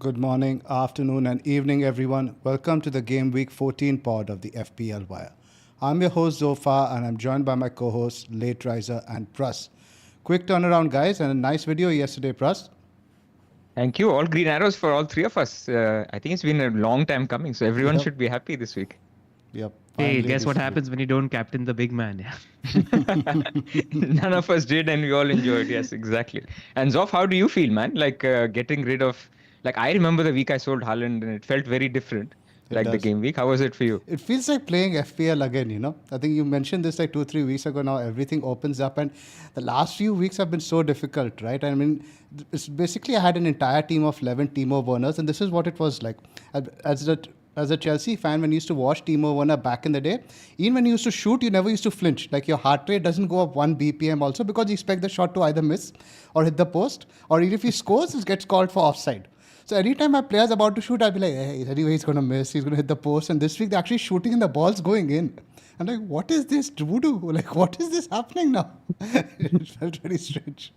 Good morning, afternoon, and evening, everyone. Welcome to the Gameweek 14 pod of the FPL Wire. I'm your host, Zoph, and I'm joined by my co-hosts, Late Riser and Pras. Quick turnaround, guys, and a nice video yesterday, Pras. Thank you. All green arrows for all three of us. I think it's been a long time coming, so everyone should be happy this week. Yep. Hey, guess what happens when you don't captain the big man? Yeah. None of us did, and we all enjoyed. Yes, exactly. And Zoph, how do you feel, man? Getting rid of, I remember the week I sold Haaland, and it felt very different. The game week. How was it for you? It feels like playing FPL again, you know. I think you mentioned this 2-3 weeks ago now. Everything opens up, and the last few weeks have been so difficult, right? I mean, it's basically I had an entire team of 11 Timo Werners, and this is what it was like. As a Chelsea fan, when you used to watch Timo Werner back in the day, even when you used to shoot, you never used to flinch. Like your heart rate doesn't go up 1 BPM also because you expect the shot to either miss or hit the post, or even if he scores, it gets called for offside. So anytime my player's about to shoot, I'll be like, hey, anyway, he's going to miss, he's going to hit the post. And this week, they're actually shooting and the ball's going in. I'm like, what is this voodoo? Like, what is this happening now? It felt very strange.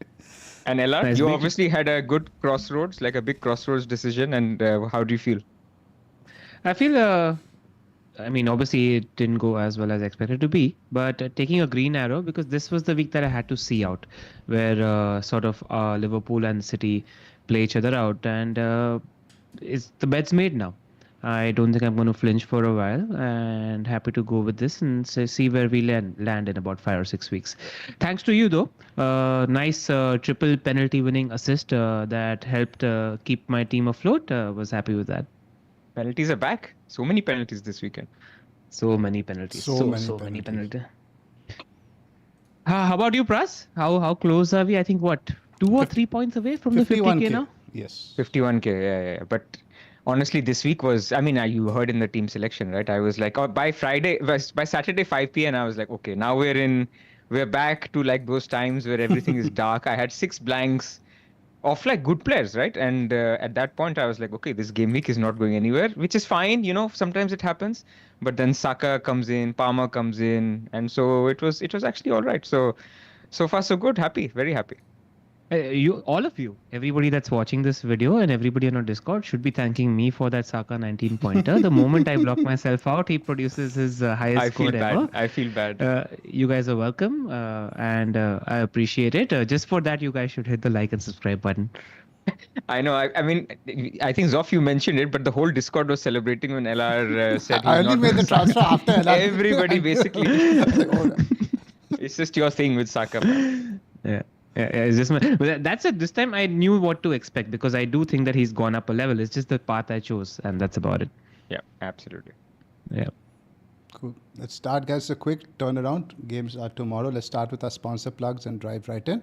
And Ella, you obviously had a good crossroads, like a big crossroads decision. And how do you feel? I feel, obviously it didn't go as well as expected to be, but taking a green arrow because this was the week that I had to see out, where Liverpool and City play each other out, and it's the bet's made now. I don't think I'm going to flinch for a while, and happy to go with this and see where we land in about 5 or 6 weeks. Thanks to you though, nice triple penalty winning assist that helped keep my team afloat. Was happy with that. Penalties are back. So many penalties this weekend. So many penalties. So many penalties. How about you, Pras? How close are we? I think 2 or 3 points away from the 50K now? Yes. 51K, yeah. But honestly, this week was, you heard in the team selection, right? I was like, by Saturday 5 p.m, I was like, okay, now we're back to those times where everything is dark. I had 6 blanks of good players, right? And at that point, I was like, okay, this game week is not going anywhere, which is fine. Sometimes it happens. But then Saka comes in, Palmer comes in. And so it was actually all right. So far, so good. Happy, very happy. All of you, everybody that's watching this video and everybody on our Discord should be thanking me for that Saka 19 pointer. The moment I block myself out, he produces his highest score ever. I feel bad. You guys are welcome, and I appreciate it. Just for that, you guys should hit the like and subscribe button. I know. I think Zoph, you mentioned it, but the whole Discord was celebrating when LR said I only made the transfer after LR. Everybody basically. It's just your thing with Saka. Yeah. But that's it. This time I knew what to expect because I do think that he's gone up a level. It's just the path I chose, and that's about it. Yeah, absolutely. Yeah. Cool. Let's start, guys. A quick turnaround. Games are tomorrow. Let's start with our sponsor plugs and drive right in.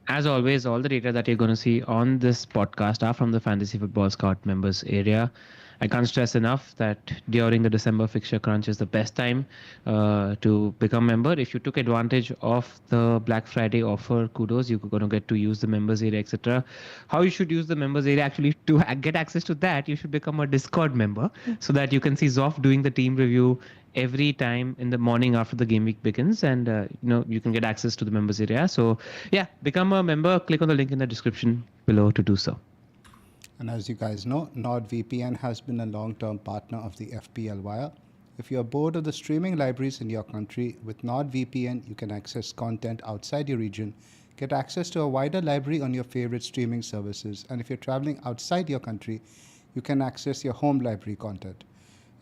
As always, all the data that you're going to see on this podcast are from the Fantasy Football Scout members area. I can't stress enough that during the December fixture crunch is the best time to become a member. If you took advantage of the Black Friday offer, kudos, you're going to get to use the members area, etc. How you should use the members area, actually, to get access to that, you should become a Discord member so that you can see Zoph doing the team review every time in the morning after the game week begins, and you can get access to the members area. So yeah, become a member. Click on the link in the description below to do so. And as you guys know, NordVPN has been a long-term partner of the FPL Wire. If you're bored of the streaming libraries in your country, with NordVPN, you can access content outside your region, get access to a wider library on your favorite streaming services, and if you're traveling outside your country, you can access your home library content.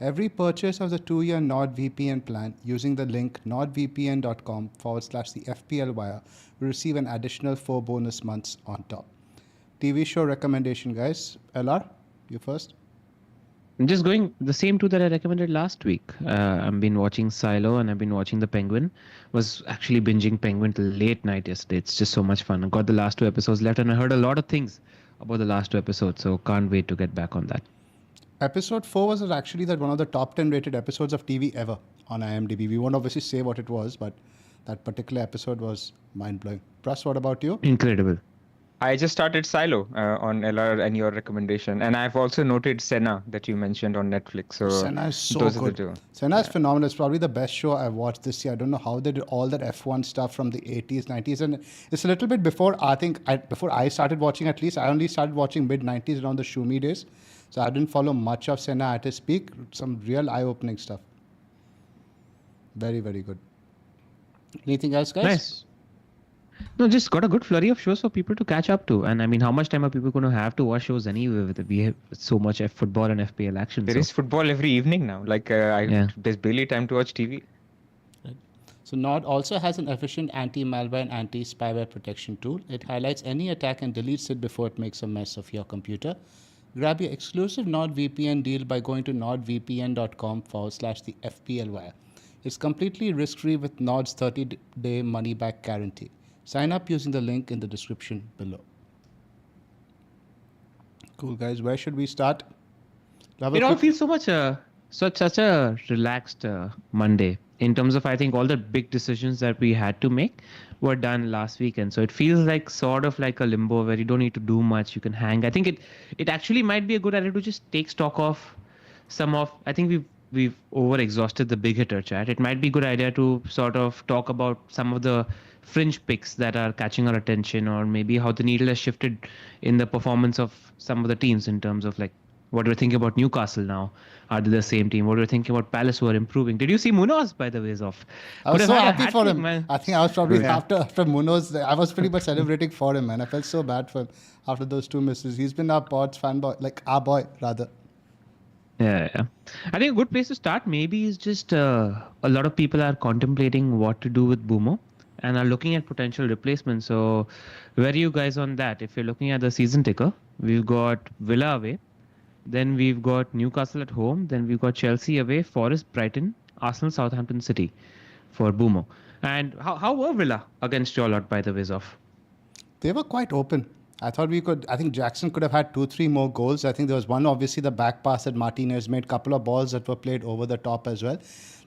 Every purchase of the 2-year NordVPN plan using the link nordvpn.com/the FPL Wire will receive an additional 4 bonus months on top. TV show recommendation, guys. LR, you first. I'm just going the same 2 that I recommended last week. I've been watching Silo and I've been watching The Penguin. Was actually binging Penguin till late night yesterday. It's just so much fun. I got the last 2 episodes left and I heard a lot of things about the last 2 episodes. So can't wait to get back on that. Episode 4 was actually one of the top 10 rated episodes of TV ever on IMDb. We won't obviously say what it was, but that particular episode was mind-blowing. Pras, what about you? Incredible. I just started Silo on LR and your recommendation, and I've also noted Senna that you mentioned on Netflix. So Senna is so those are the good. two. Senna is phenomenal. It's probably the best show I've watched this year. I don't know how they did all that F1 stuff from the 80s, 90s, and it's a little bit before before I started watching. At least I only started watching mid 90s around the Shumi days, so I didn't follow much of Senna at his peak. Some real eye-opening stuff. Very, very good. Anything else, guys? Nice. No, just got a good flurry of shows for people to catch up to. And I mean, how much time are people going to have to watch shows anyway? We have so much football and FPL action. There is football every evening now. Like there's barely time to watch TV. So Nod also has an efficient anti-malware and anti-spyware protection tool. It highlights any attack and deletes it before it makes a mess of your computer. Grab your exclusive NordVPN deal by going to nordvpn.com/the FPL Wire. It's completely risk-free with Nord's 30-day money-back guarantee. Sign up using the link in the description below. Cool, guys. Where should we start? It all feels so much such a relaxed Monday in terms of, I think, all the big decisions that we had to make were done last weekend. So it feels like sort of like a limbo where you don't need to do much. You can hang. I think it actually might be a good idea to just take stock of some of. I think we've over exhausted the big hitter chat. It might be a good idea to sort of talk about some of the fringe picks that are catching our attention, or maybe how the needle has shifted in the performance of some of the teams in terms of like what we're thinking about Newcastle now. Are they the same team? What we're thinking about Palace, who are improving? Did you see Munoz, by the way, Zoph? I was so happy for him. Man. I think I was probably after Munoz, I was pretty much celebrating for him, man. I felt so bad for him after those two misses. He's been our pod's fanboy, like our boy, rather. Yeah. I think a good place to start maybe is just a lot of people are contemplating what to do with Mbeumo and are looking at potential replacements. So where are you guys on that? If you're looking at the season ticker, we've got Villa away, then we've got Newcastle at home, then we've got Chelsea away, Forest, Brighton, Arsenal, Southampton City for Mbeumo. And how were Villa against your lot, by the way, Zoph? They were quite open. I think Jackson could have had 2-3 more goals. I think there was one, obviously, the back pass that Martinez made, couple of balls that were played over the top as well.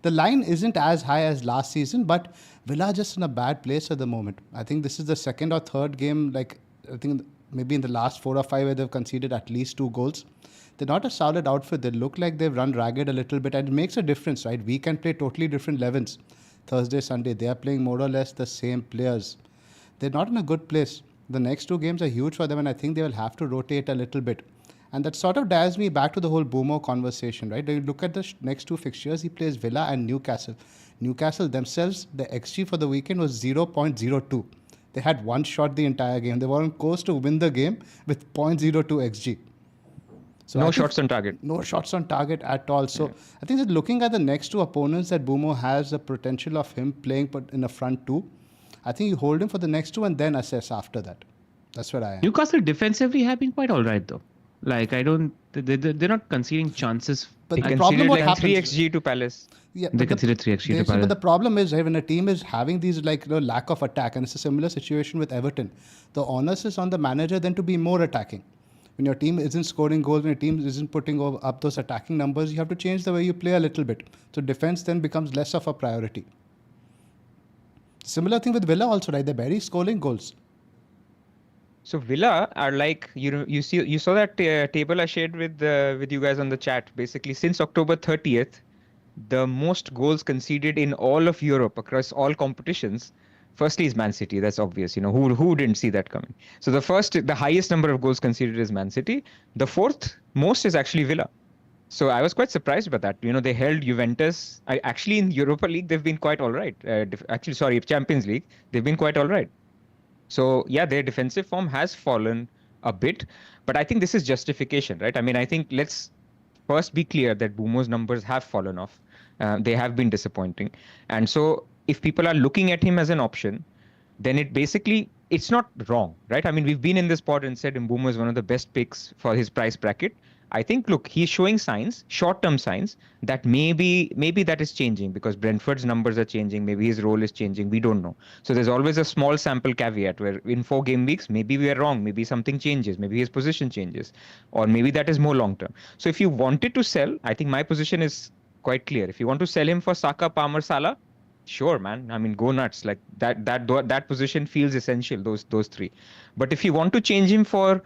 The line isn't as high as last season, but Villa are just in a bad place at the moment. I think this is the second or third game, like I think maybe in the last 4 or 5 where they've conceded at least 2 goals. They're not a solid outfit. They look like they've run ragged a little bit, and it makes a difference, right? We can play totally different 11s. Thursday, Sunday, they are playing more or less the same players. They're not in a good place. The next 2 games are huge for them, and I think they will have to rotate a little bit. And that sort of dials me back to the whole Mbeumo conversation, right? You look at the next 2 fixtures, he plays Villa and Newcastle. Newcastle themselves, the XG for the weekend was 0.02. They had 1 shot the entire game. They were on course to win the game with 0.02 XG. So no shots on target. No shots on target at all. So I think that looking at the next 2 opponents that Mbeumo has the potential of him playing in the front 2, I think you hold him for the next 2 and then assess after that. That's where I am. Newcastle defensively have been quite all right though. Like they're not conceding chances. But They the problem conceded what like 3 happens, XG to Palace. yeah, They conceded 3 XG to but Palace. the problem is when a team is having these lack of attack, and it's a similar situation with Everton, the onus is on the manager then to be more attacking. When your team isn't scoring goals, when your team isn't putting up those attacking numbers, you have to change the way you play a little bit. So defense then becomes less of a priority. Similar thing with Villa also, right? They're barely scoring goals. So Villa are like you saw that table I shared with you guys on the chat. Basically, since October 30th, the most goals conceded in all of Europe across all competitions. Firstly is Man City. That's obvious. Who didn't see that coming. So the highest number of goals conceded is Man City. The fourth most is actually Villa. So I was quite surprised by that. They held Juventus. Actually, in Europa League, they've been quite all right. Champions League, they've been quite all right. So, yeah, their defensive form has fallen a bit. But I think this is justification, right? I mean, I think let's first be clear that Mbeumo's numbers have fallen off. They have been disappointing. And so if people are looking at him as an option, then it's not wrong, right? I mean, we've been in this pod and said Mbeumo is one of the best picks for his price bracket. I think, look, he's showing signs, short-term signs, that maybe that is changing because Brentford's numbers are changing. Maybe his role is changing. We don't know. So there's always a small sample caveat where in 4 game weeks, maybe we are wrong. Maybe something changes. Maybe his position changes. Or maybe that is more long-term. So if you wanted to sell, I think my position is quite clear. If you want to sell him for Saka, Palmer, Salah, Sure, man. I mean, go nuts. Like that position feels essential. Those three. But if you want to change him for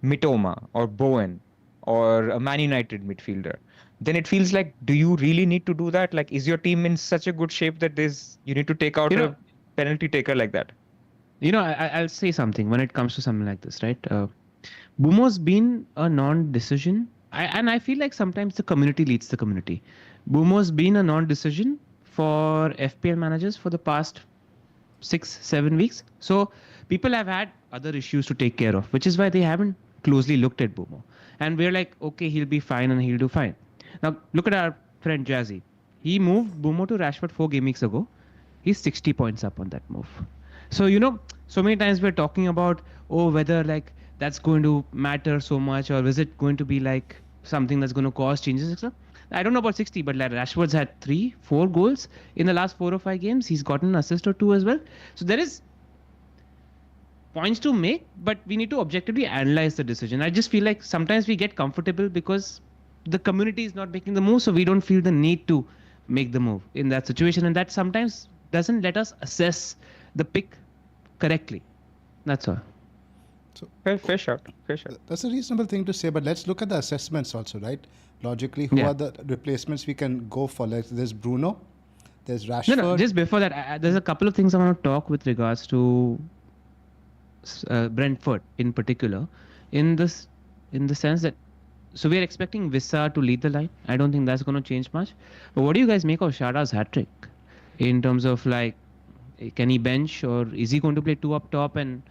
Mitoma or Bowen or a Man United midfielder, then it feels like, do you really need to do that? Like, is your team in such a good shape that you need to take out You know, a penalty taker like that? I'll say something when it comes to something like this, right? Bumo's been a non-decision, and I feel like sometimes the community leads the community. Bumo's been a non-decision for FPL managers for the past 6-7 weeks. So people have had other issues to take care of, which is why they haven't closely looked at Bumo. And we're like, okay, he'll be fine and he'll do fine. Now look at our friend Jazzy. He moved Bumo to Rashford 4 game weeks ago. He's 60 points up on that move. So so many times we're talking about whether like that's going to matter so much, or is it going to be like something that's going to cause changes, etc. I don't know about 60, but like Rashford's had 3-4 goals in the last 4 or 5 games. He's gotten an assist or 2 as well. So there is points to make, but we need to objectively analyze the decision. I just feel like sometimes we get comfortable because the community is not making the move, so we don't feel the need to make the move in that situation, and that sometimes doesn't let us assess the pick correctly. That's all. So Fair shot. that's a reasonable thing to say, but let's look at the assessments also, right? Logically, who are the replacements we can go for? Like, there's Bruno, there's Rashford. No, just before that, there's a couple of things I want to talk with regards to Brentford in particular, in the sense that, so we are expecting Vissa to lead the line. I don't think that's going to change much. But what do you guys make of Shada's hat trick in terms of like, can he bench, or is he going to play 2 up top and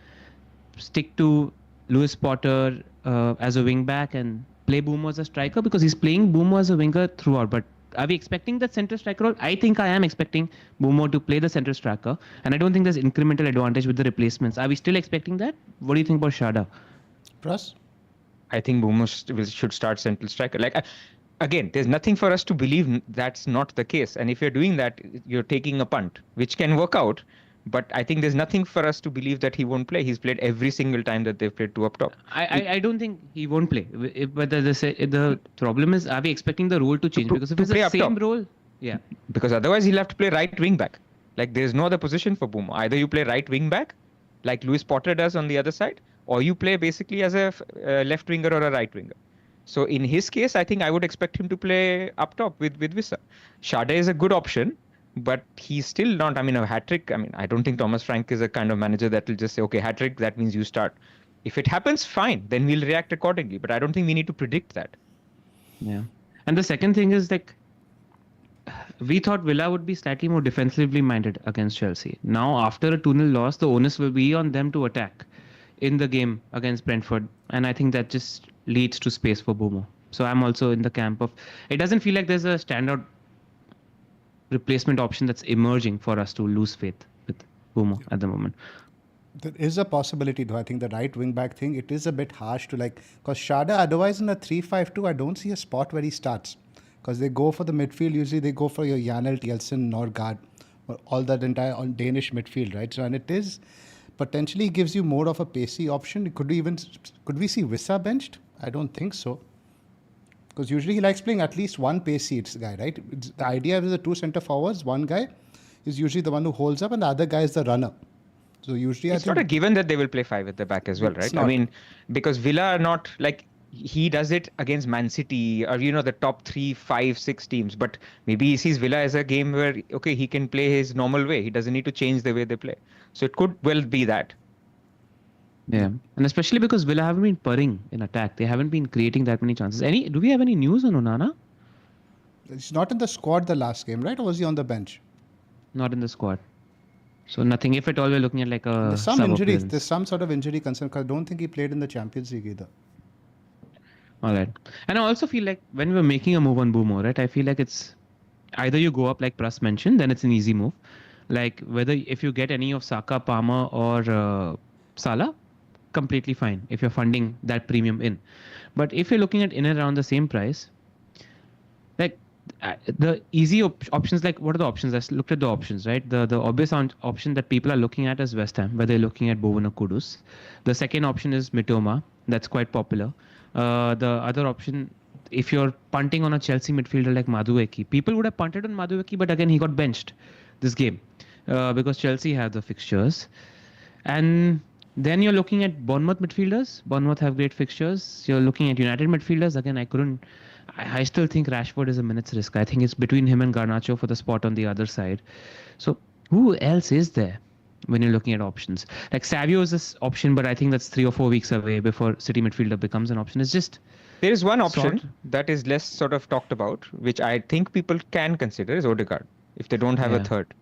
stick to Lewis Potter as a wing back and play Mbeumo as a striker? Because he's playing Mbeumo as a winger throughout. But are we expecting that center striker role? I think I am expecting Mbeumo to play the center striker, and I don't think there's incremental advantage with the replacements. Are we still expecting that? What do you think about Shada? Pras? I think Mbeumo should start central striker. Like, again, there's nothing for us to believe that's not the case. And if you're doing that, you're taking a punt, which can work out. But I think there's nothing for us to believe that he won't play. He's played every single time that they've played 2 up top. I don't think he won't play. But the problem is, are we expecting the role to change? Because if it's the same role, yeah. Because otherwise he'll have to play right wing back. Like, there's no other position for Mbeumo. Either you play right wing back, like Lewis Potter does on the other side, or you play basically as a left winger or a right winger. So in his case, I think I would expect him to play up top with Vissa. Shada is a good option, but he's still not. I mean, a hat-trick. I mean, I don't think Thomas Frank is a kind of manager that will just say, okay, hat-trick, that means you start. If it happens, fine, then we'll react accordingly. But I don't think we need to predict that. Yeah. And the second thing is, like, we thought Villa would be slightly more defensively minded against Chelsea. Now, after a 2-0 loss, the onus will be on them to attack in the game against Brentford. And I think that just leads to space for Mbeumo. So I'm also in the camp of, it doesn't feel like there's a standout replacement option that's emerging for us to lose faith with Mbeumo at the moment. There is a possibility, though. I think the right wing back thing, it is a bit harsh to like, because Shada, otherwise in a 3-5-2, I don't see a spot where he starts. Because they go for the midfield, usually they go for your Janelt, Jeltsin, Norgard, or all that entire Danish midfield, right? So, and it is potentially gives you more of a pacey option. Could we see Vissa benched? I don't think so. Because usually he likes playing at least one pacey guy, right? The idea is the 2 centre forwards, one guy is usually the one who holds up and the other guy is the runner. So usually it's not a given that they will play 5 at the back as well, right? I mean, because Villa are not like, he does it against Man City or, the top 3, 5, 6 teams. But maybe he sees Villa as a game where, okay, he can play his normal way. He doesn't need to change the way they play. So it could well be that. Yeah. And especially because Villa haven't been purring in attack. They haven't been creating that many chances. Do we have any news on Onana? He's not in the squad the last game, right? Or was he on the bench? Not in the squad. So nothing. If at all, we're looking at like a... There's some injuries. There's some sort of injury concern because I don't think he played in the Champions League either. All right. And I also feel like when we're making a move on Mbeumo, right, I feel like it's either you go up like Pras mentioned, then it's an easy move. Like if you get any of Saka, Palmer or Salah, completely fine if you're funding that premium in. But if you're looking at in and around the same price, like the easy options, like what are the options? I looked at the options, right? The obvious option that people are looking at is West Ham, where they're looking at Bowen or Kudus. The second option is Mitoma. That's quite popular. The other option, if you're punting on a Chelsea midfielder like Madueke, people would have punted on Madueke, but again, he got benched. this game because Chelsea have the fixtures. And then you're looking at Bournemouth midfielders. Bournemouth have great fixtures. You're looking at United midfielders. Again, I still think Rashford is a minute's risk. I think it's between him and Garnacho for the spot on the other side. So who else is there when you're looking at options? Like Savio is this option, but I think that's 3 or 4 weeks away before City midfielder becomes an option. It's just There is one option that is less sort of talked about, which I think people can consider, is Odegaard, if they don't have a third.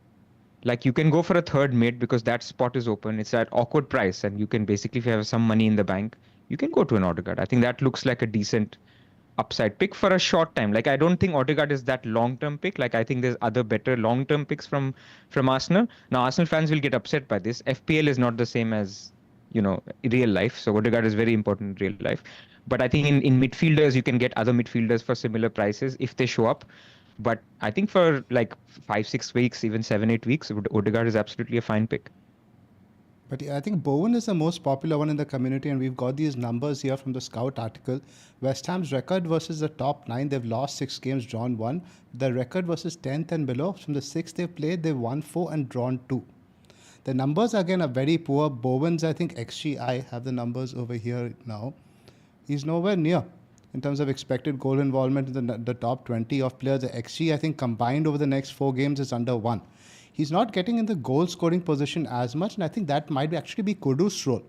Like you can go for a third mid because that spot is open. It's at awkward price, and you can basically, if you have some money in the bank, you can go to an Odegaard. I think that looks like a decent upside pick for a short time. Like I don't think Odegaard is that long-term pick. Like I think there's other better long-term picks from Arsenal. Now Arsenal fans will get upset by this. FPL is not the same as real life. So Odegaard is very important in real life. But I think in midfielders you can get other midfielders for similar prices if they show up. But I think for like 5-6 weeks, even 7-8 weeks, Odegaard is absolutely a fine pick. But yeah, I think Bowen is the most popular one in the community, and we've got these numbers here from the Scout article. West Ham's record versus the top 9, they've lost 6 games, drawn 1. The record versus 10th and below, from the 6 they've played, they've won 4 and drawn 2. The numbers again are very poor. Bowen's, I think, XG, I have the numbers over here now. He's nowhere near in terms of expected goal involvement in the top 20 of players. The XG, I think, combined over the next 4 games is under 1. He's not getting in the goal scoring position as much, and I think that might actually be Kudus' role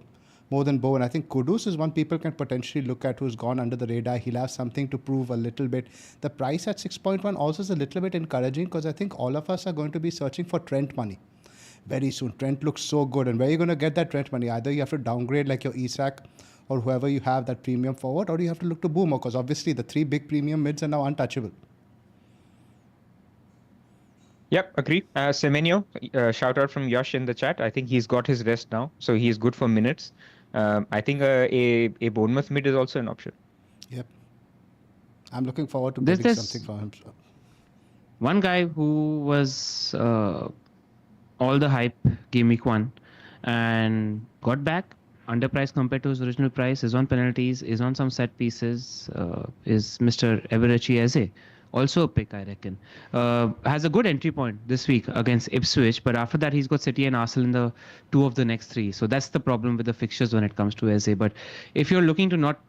more than Bowen. I think Kudus is one people can potentially look at who's gone under the radar. He'll have something to prove a little bit. The price at 6.1 also is a little bit encouraging because I think all of us are going to be searching for Trent money very soon. Trent looks so good, and where are you going to get that Trent money? Either you have to downgrade like your Isak or whoever you have that premium forward, or you have to look to Mbeumo because obviously the 3 big premium mids are now untouchable. Yep, agree. Semenyo, shout out from Yash in the chat. I think he's got his rest now, so he's good for minutes. I think a Bournemouth mid is also an option. Yep. I'm looking forward to getting something from him. One guy who was all the hype game week 1 and got back underpriced compared to his original price, is on penalties, is on some set pieces, is Mr. Eberechi Eze. Also a pick, I reckon. Has a good entry point this week against Ipswich, but after that he's got City and Arsenal in the 2 of the next 3. So that's the problem with the fixtures when it comes to Eze. But if you're looking to not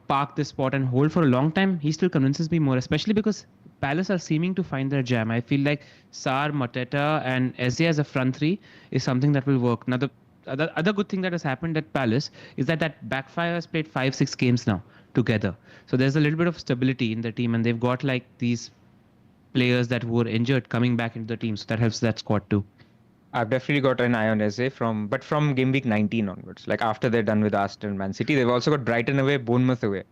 park this spot and hold for a long time, he still convinces me more, especially because Palace are seeming to find their jam. I feel like Sarr, Mateta and Eze as a front 3 is something that will work. Now the other good thing that has happened at Palace is that backfire has played 5-6 games now together. So there's a little bit of stability in the team, and they've got like these players that were injured coming back into the team. So that helps that squad too. I've definitely got an eye on Eze from game week 19 onwards. Like after they're done with Arsenal and Man City, they've also got Brighton away, Bournemouth away.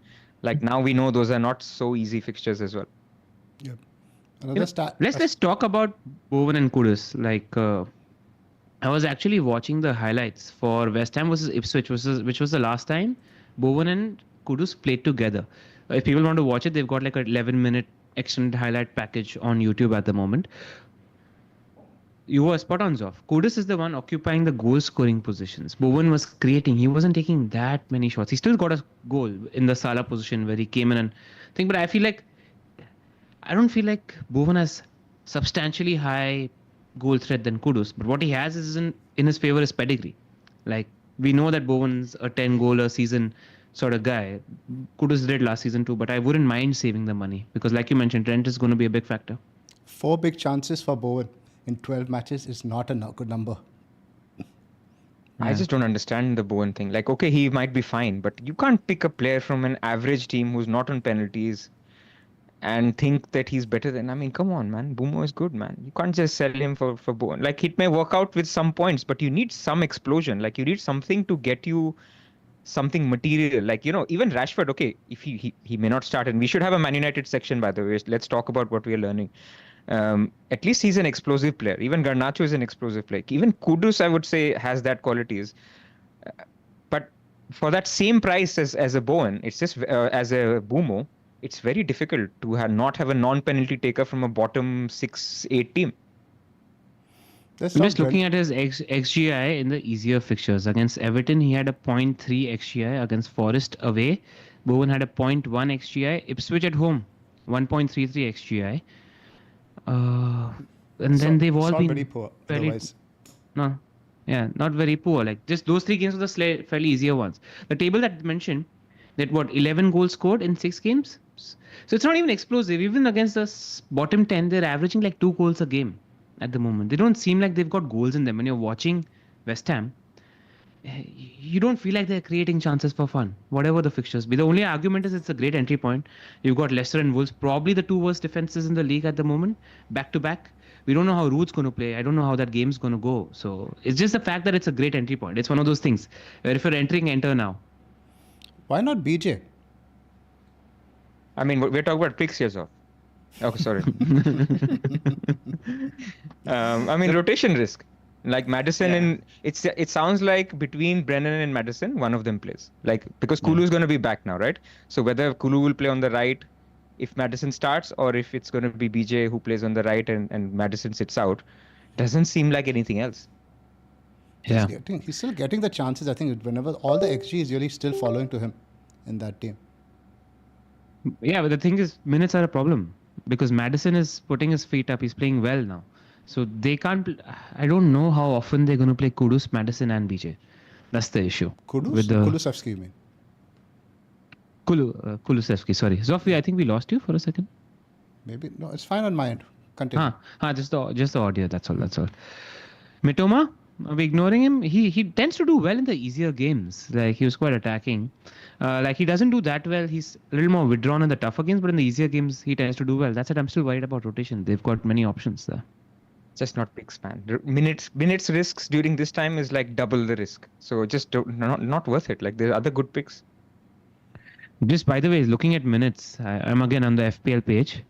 Like now we know those are not so easy fixtures as well. Yep. Let's talk about Bowen and Kudus. Like I was actually watching the highlights for West Ham versus Ipswich, which was the last time Bowen and Kudus played together. If people want to watch it, they've got like an 11-minute extended highlight package on YouTube at the moment. You were spot on, Zoph. Kudus is the one occupying the goal scoring positions. Bowen was creating. He wasn't taking that many shots. He still got a goal in the Salah position where he came in and thing. But I don't feel like Bowen has substantially high goal threat than Kudus. But what he has is in his favor is pedigree. Like we know that Bowen's a 10-goal a season sort of guy. Kudus did last season too, but I wouldn't mind saving the money because like you mentioned, Trent is going to be a big factor. 4 big chances for Bowen in 12 matches is not a good number. I just don't understand the Bowen thing. Like, okay, he might be fine, but you can't pick a player from an average team who's not on penalties and think that he's better than... I mean, come on, man. Mbeumo is good, man. You can't just sell him for Bowen. Like, it may work out with some points, but you need some explosion. Like, you need something to get you something material. Like, even Rashford, okay, if he may not start, and we should have a Man United section, by the way. Let's talk about what we are learning. At least he's an explosive player. Even Garnacho is an explosive player. Even Kudus, I would say, has that qualities. But for that same price as a Bowen, it's just as a Mbeumo, it's very difficult to not have a non-penalty taker from a bottom 6-8 team. I'm just looking at his XGI in the easier fixtures. Against Everton, he had a 0.3 XGI. Against Forest away, Bowen had a 0.1 XGI. Ipswich at home, 1.33 XGI. and then they've all been very poor. fairly Otherwise, no, yeah, not very poor. Like just those 3 games were the fairly easier ones. The table that mentioned that 11 goals scored in 6 games. So it's not even explosive. Even against the bottom 10, they're averaging like 2 goals a game at the moment. They don't seem like they've got goals in them. When you're watching West Ham, you don't feel like they're creating chances for fun, whatever the fixtures be. The only argument is it's a great entry point. You've got Leicester and Wolves, probably the 2 worst defenses in the league at the moment, back to back. We don't know how Ruud's going to play. I don't know how that game's going to go. So it's just the fact that it's a great entry point. It's one of those things where if you're entering, enter now. why not BJ? I mean, we're talking about picks here, Zoph. Okay, sorry. I mean, rotation risk. Like Maddison and it sounds like between Brennan and Maddison, one of them plays. Like because Kulu is going to be back now, right? So whether Kulu will play on the right if Maddison starts, or if it's going to be BJ who plays on the right and Maddison sits out, doesn't seem like anything else. Yeah. He's still getting the chances. I think whenever all the XG is really still following to him in that team. Yeah, but the thing is, minutes are a problem because Maddison is putting his feet up. He's playing well now. So they can't. I don't know how often they're going to play Kudus, Maddison, and BJ. That's the issue. Kudus? Kulusevski, you mean? Kulusevski, sorry. Zoph, I think we lost you for a second. Maybe. No, it's fine on my end. Continue. Just the audio. That's all. Mitoma, are we ignoring him? He tends to do well in the easier games. Like he was quite attacking. Like he doesn't do that well. He's a little more withdrawn in the tougher games, but in the easier games, he tends to do well. That's it. I'm still worried about rotation. They've got many options there. Just not picks, man. Minutes risks during this time is like double the risk. So just not worth it. Like there are other good picks. Just by the way, looking at minutes, I'm again on the FPL page.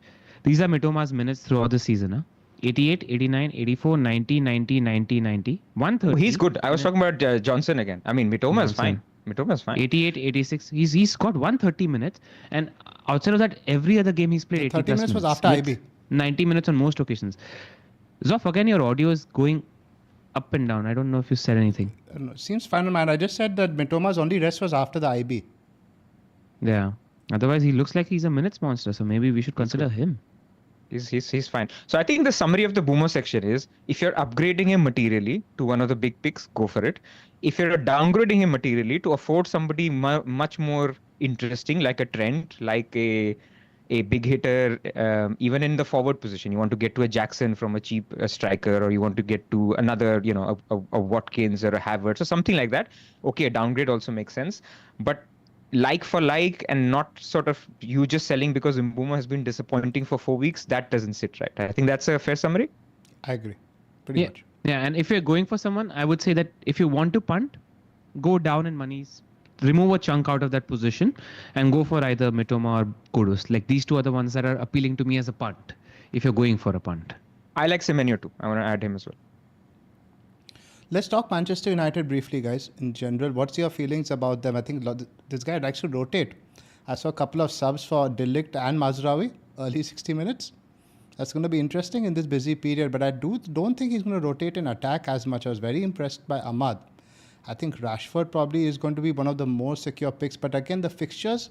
These are Mitoma's minutes throughout the season. Huh? 88, 89, 84, 90, 90, 90, 90, 130. Oh, he's good. I was talking about Johnson again. I mean, Mitoma is fine. 88, 86. He's got 130 minutes. And outside of that, every other game he's played 30 minutes was after IB. 90 minutes on most occasions. Zoph, again, your audio is going up and down. I don't know if you said anything. Seems fine on mine. I just said that Mitoma's only rest was after the IB. Yeah. Otherwise, he looks like he's a minutes monster. So maybe we should consider him. He's fine. So I think the summary of the Mbeumo section is if you're upgrading him materially to one of the big picks, go for it. If you're downgrading him materially to afford somebody much more interesting, like a Trent, like a big hitter, even in the forward position, you want to get to a Jackson from a cheap striker, or you want to get to another, a Watkins or a Havertz or something like that. Okay, a downgrade also makes sense, but like for like and not sort of you just selling because Mbeumo has been disappointing for 4 weeks, that doesn't sit right. I think that's a fair summary. I agree. Pretty much. Yeah, and if you're going for someone, I would say that if you want to punt, go down in monies, remove a chunk out of that position and go for either Mitoma or Kudus. Like these two are the ones that are appealing to me as a punt if you're going for a punt. I like Semenyo too. I want to add him as well. Let's talk Manchester United briefly, guys. In general, what's your feelings about them? I think this guy likes to rotate. I saw a couple of subs for De Ligt and Mazraoui, early 60 minutes. That's going to be interesting in this busy period, but I don't think he's going to rotate in attack as much. I was very impressed by Ahmad. I think Rashford probably is going to be one of the more secure picks, but again, the fixtures,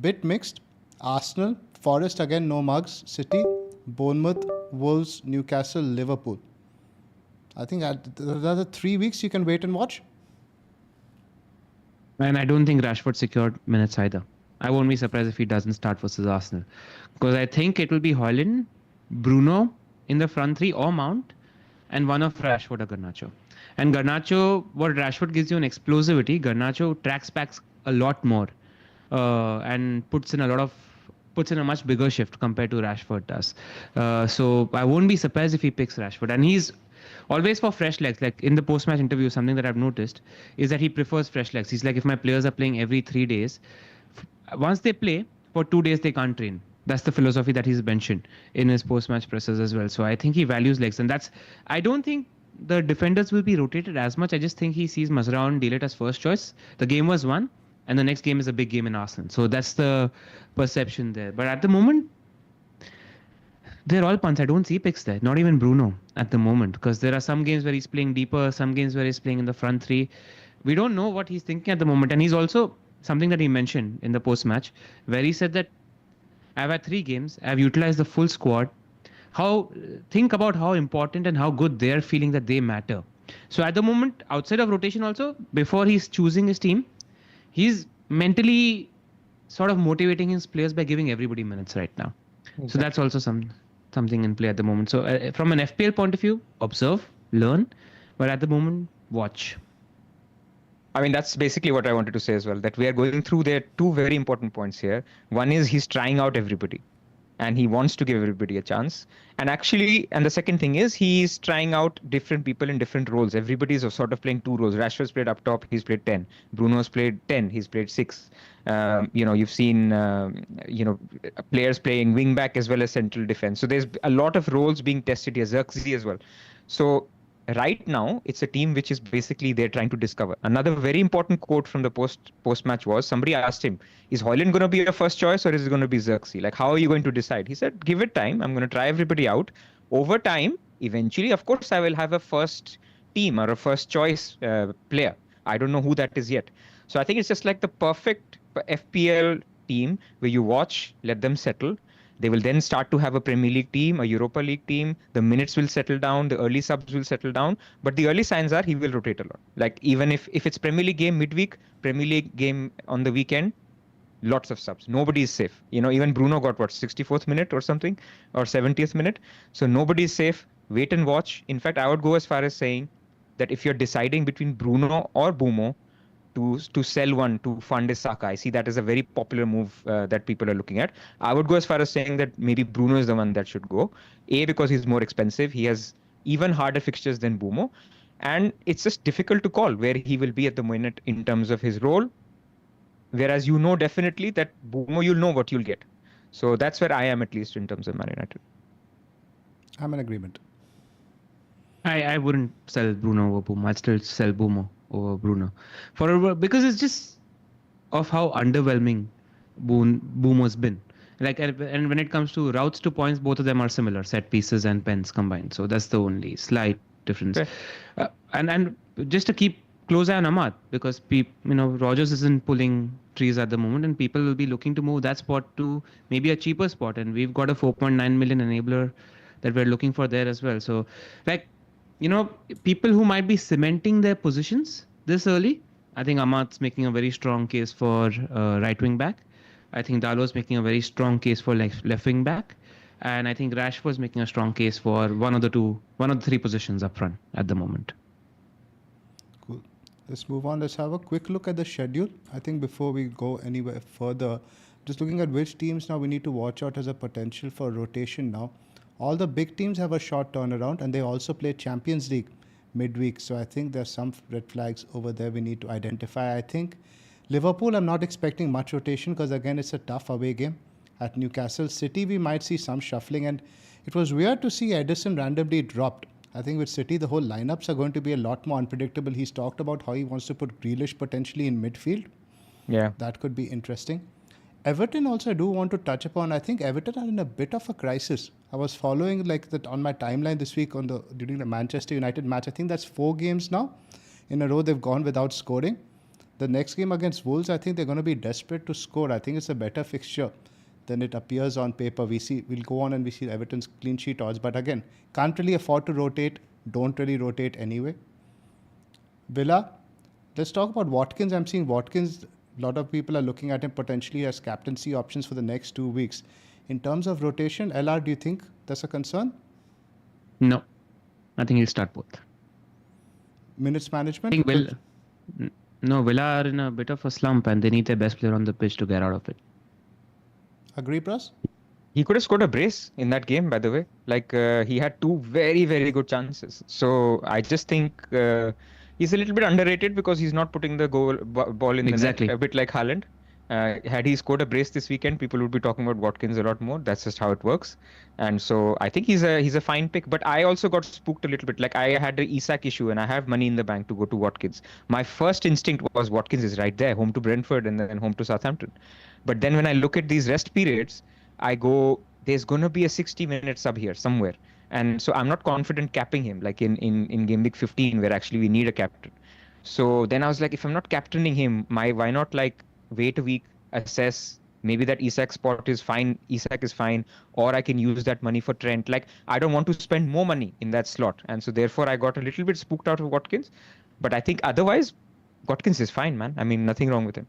bit mixed. Arsenal, Forest again, no mugs. City, Bournemouth, Wolves, Newcastle, Liverpool. I think another 3 weeks you can wait and watch. And I don't think Rashford secured minutes either. I won't be surprised if he doesn't start versus Arsenal. Because I think it will be Haaland, Bruno in the front three or Mount, and one of Rashford or Garnacho. And Garnacho, what Rashford gives you an explosivity, Garnacho tracks back a lot more and puts in a much bigger shift compared to Rashford does. So I won't be surprised if he picks Rashford. And he's always for fresh legs. Like in the post-match interview, something that I've noticed is that he prefers fresh legs. He's like, if my players are playing every 3 days, once they play, for 2 days they can't train. That's the philosophy that he's mentioned in his post-match presses as well. So I think he values legs. And I don't think the defenders will be rotated as much. I just think he sees Mazraoui and De Ligt as first choice. The game was won, and the next game is a big game in Arsenal. So that's the perception there. But at the moment, they're all punts. I don't see picks there. Not even Bruno at the moment. Because there are some games where he's playing deeper, some games where he's playing in the front three. We don't know what he's thinking at the moment. And he's also, something that he mentioned in the post-match, where he said that I've had 3 games, I've utilized the full squad, think about how important and how good they're feeling that they matter. So at the moment, outside of rotation also, before he's choosing his team, he's mentally sort of motivating his players by giving everybody minutes right now. So that's also something in play at the moment. So from an FPL point of view, observe, learn, but at the moment, watch. I mean, that's basically what I wanted to say as well, that we are going through there two very important points here. One is he's trying out everybody and he wants to give everybody a chance. And the second thing is he's trying out different people in different roles. Everybody's sort of playing two roles. Rashford's played up top, he's played 10. Bruno's played 10, he's played 6. You've seen, players playing wing back as well as central defense. So there's a lot of roles being tested here, Xerxes as well. So right now, it's a team which is basically they're trying to discover. Another very important quote from the post-match was, somebody asked him, is Haaland going to be your first choice or is it going to be Xerxes? Like, how are you going to decide? He said, give it time. I'm going to try everybody out. Over time, eventually, of course, I will have a first team or a first choice player. I don't know who that is yet. So I think it's just like the perfect FPL team where you watch, let them settle. They will then start to have a Premier League team, a Europa League team. The minutes will settle down. The early subs will settle down. But the early signs are he will rotate a lot. Like even if it's Premier League game midweek, Premier League game on the weekend, lots of subs. Nobody is safe. Even Bruno got 64th minute or something, or 70th minute. So nobody is safe. Wait and watch. In fact, I would go as far as saying that if you're deciding between Bruno or Mbeumo, to sell one to fund his Saka. I see that as a very popular move that people are looking at. I would go as far as saying that maybe Bruno is the one that should go. Because he's more expensive. He has even harder fixtures than Mbeumo. And it's just difficult to call where he will be at the minute in terms of his role. Whereas definitely that Mbeumo, you'll know what you'll get. So that's where I am, at least in terms of Man United. I'm in agreement. I wouldn't sell Bruno over Mbeumo. I'd still sell Mbeumo over Bruno because it's just of how underwhelming Mbeumo's been. And when it comes to routes to points, both of them are similar, set pieces and pens combined. So that's the only slight difference. And just to keep close eye on Ahmad, because Rodgers isn't pulling trees at the moment, and people will be looking to move that spot to maybe a cheaper spot, and we've got a 4.9 million enabler that we're looking for there as well. So people who might be cementing their positions this early, I think Ahmad's making a very strong case for right wing back. I think Dalo's making a very strong case for left wing back. And I think Rashford's making a strong case for one of the three positions up front at the moment. Cool. Let's move on. Let's have a quick look at the schedule. I think before we go anywhere further, just looking at which teams now we need to watch out as a potential for rotation now. All the big teams have a short turnaround and they also play Champions League midweek. So I think there's some red flags over there we need to identify. I think Liverpool, I'm not expecting much rotation because again, it's a tough away game at Newcastle. City, we might see some shuffling, and it was weird to see Edison randomly dropped. I think with City, the whole lineups are going to be a lot more unpredictable. He's talked about how he wants to put Grealish potentially in midfield. Yeah. That could be interesting. Everton also I do want to touch upon. I think Everton are in a bit of a crisis. I was following that on my timeline this week during the Manchester United match. I think that's 4 games now in a row they've gone without scoring. The next game against Wolves, I think they're going to be desperate to score. I think it's a better fixture than it appears on paper. We'll go on and we see Everton's clean sheet odds. But again, can't really afford to rotate. Don't really rotate anyway. Villa, let's talk about Watkins. I'm seeing Watkins. A lot of people are looking at him potentially as captaincy options for the next 2 weeks. In terms of rotation, LR, do you think that's a concern? No. I think he'll start both. Minutes management? I think Villa are in a bit of a slump and they need their best player on the pitch to get out of it. Agree, Pras? He could have scored a brace in that game, by the way. He had 2 very, very good chances. So I just think he's a little bit underrated because he's not putting the ball in the net, a bit like Haaland. Had he scored a brace this weekend, people would be talking about Watkins a lot more. That's just how it works. And so I think he's a fine pick. But I also got spooked a little bit. Like I had the Isak issue and I have money in the bank to go to Watkins. My first instinct was Watkins is right there, home to Brentford and then home to Southampton. But then when I look at these rest periods, I go, there's going to be a 60-minute sub here somewhere. And so I'm not confident capping him like in Gameweek 15 where actually we need a captain. So then I was like, if I'm not captaining him, why not wait a week, assess, maybe that Isak spot is fine. Isak is fine, or I can use that money for Trent. Like, I don't want to spend more money in that slot, and so therefore I got a little bit spooked out of Watkins. But I think otherwise, Watkins is fine, man. I mean, nothing wrong with him.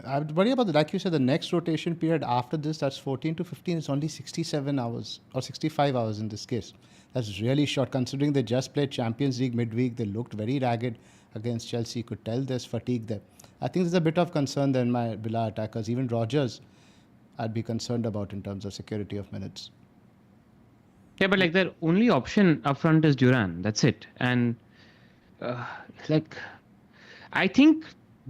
I would worry about, like you said, the next rotation period after this, that's 14 to 15, it's only 67 hours or 65 hours in this case. That's really short considering they just played Champions League midweek. They looked very ragged against Chelsea. You could tell there's fatigue there. I think there's a bit of concern there in my Villa attackers. Even Rodgers, I'd be concerned about in terms of security of minutes. Yeah, but like their only option up front is Duran. That's it. And like, I think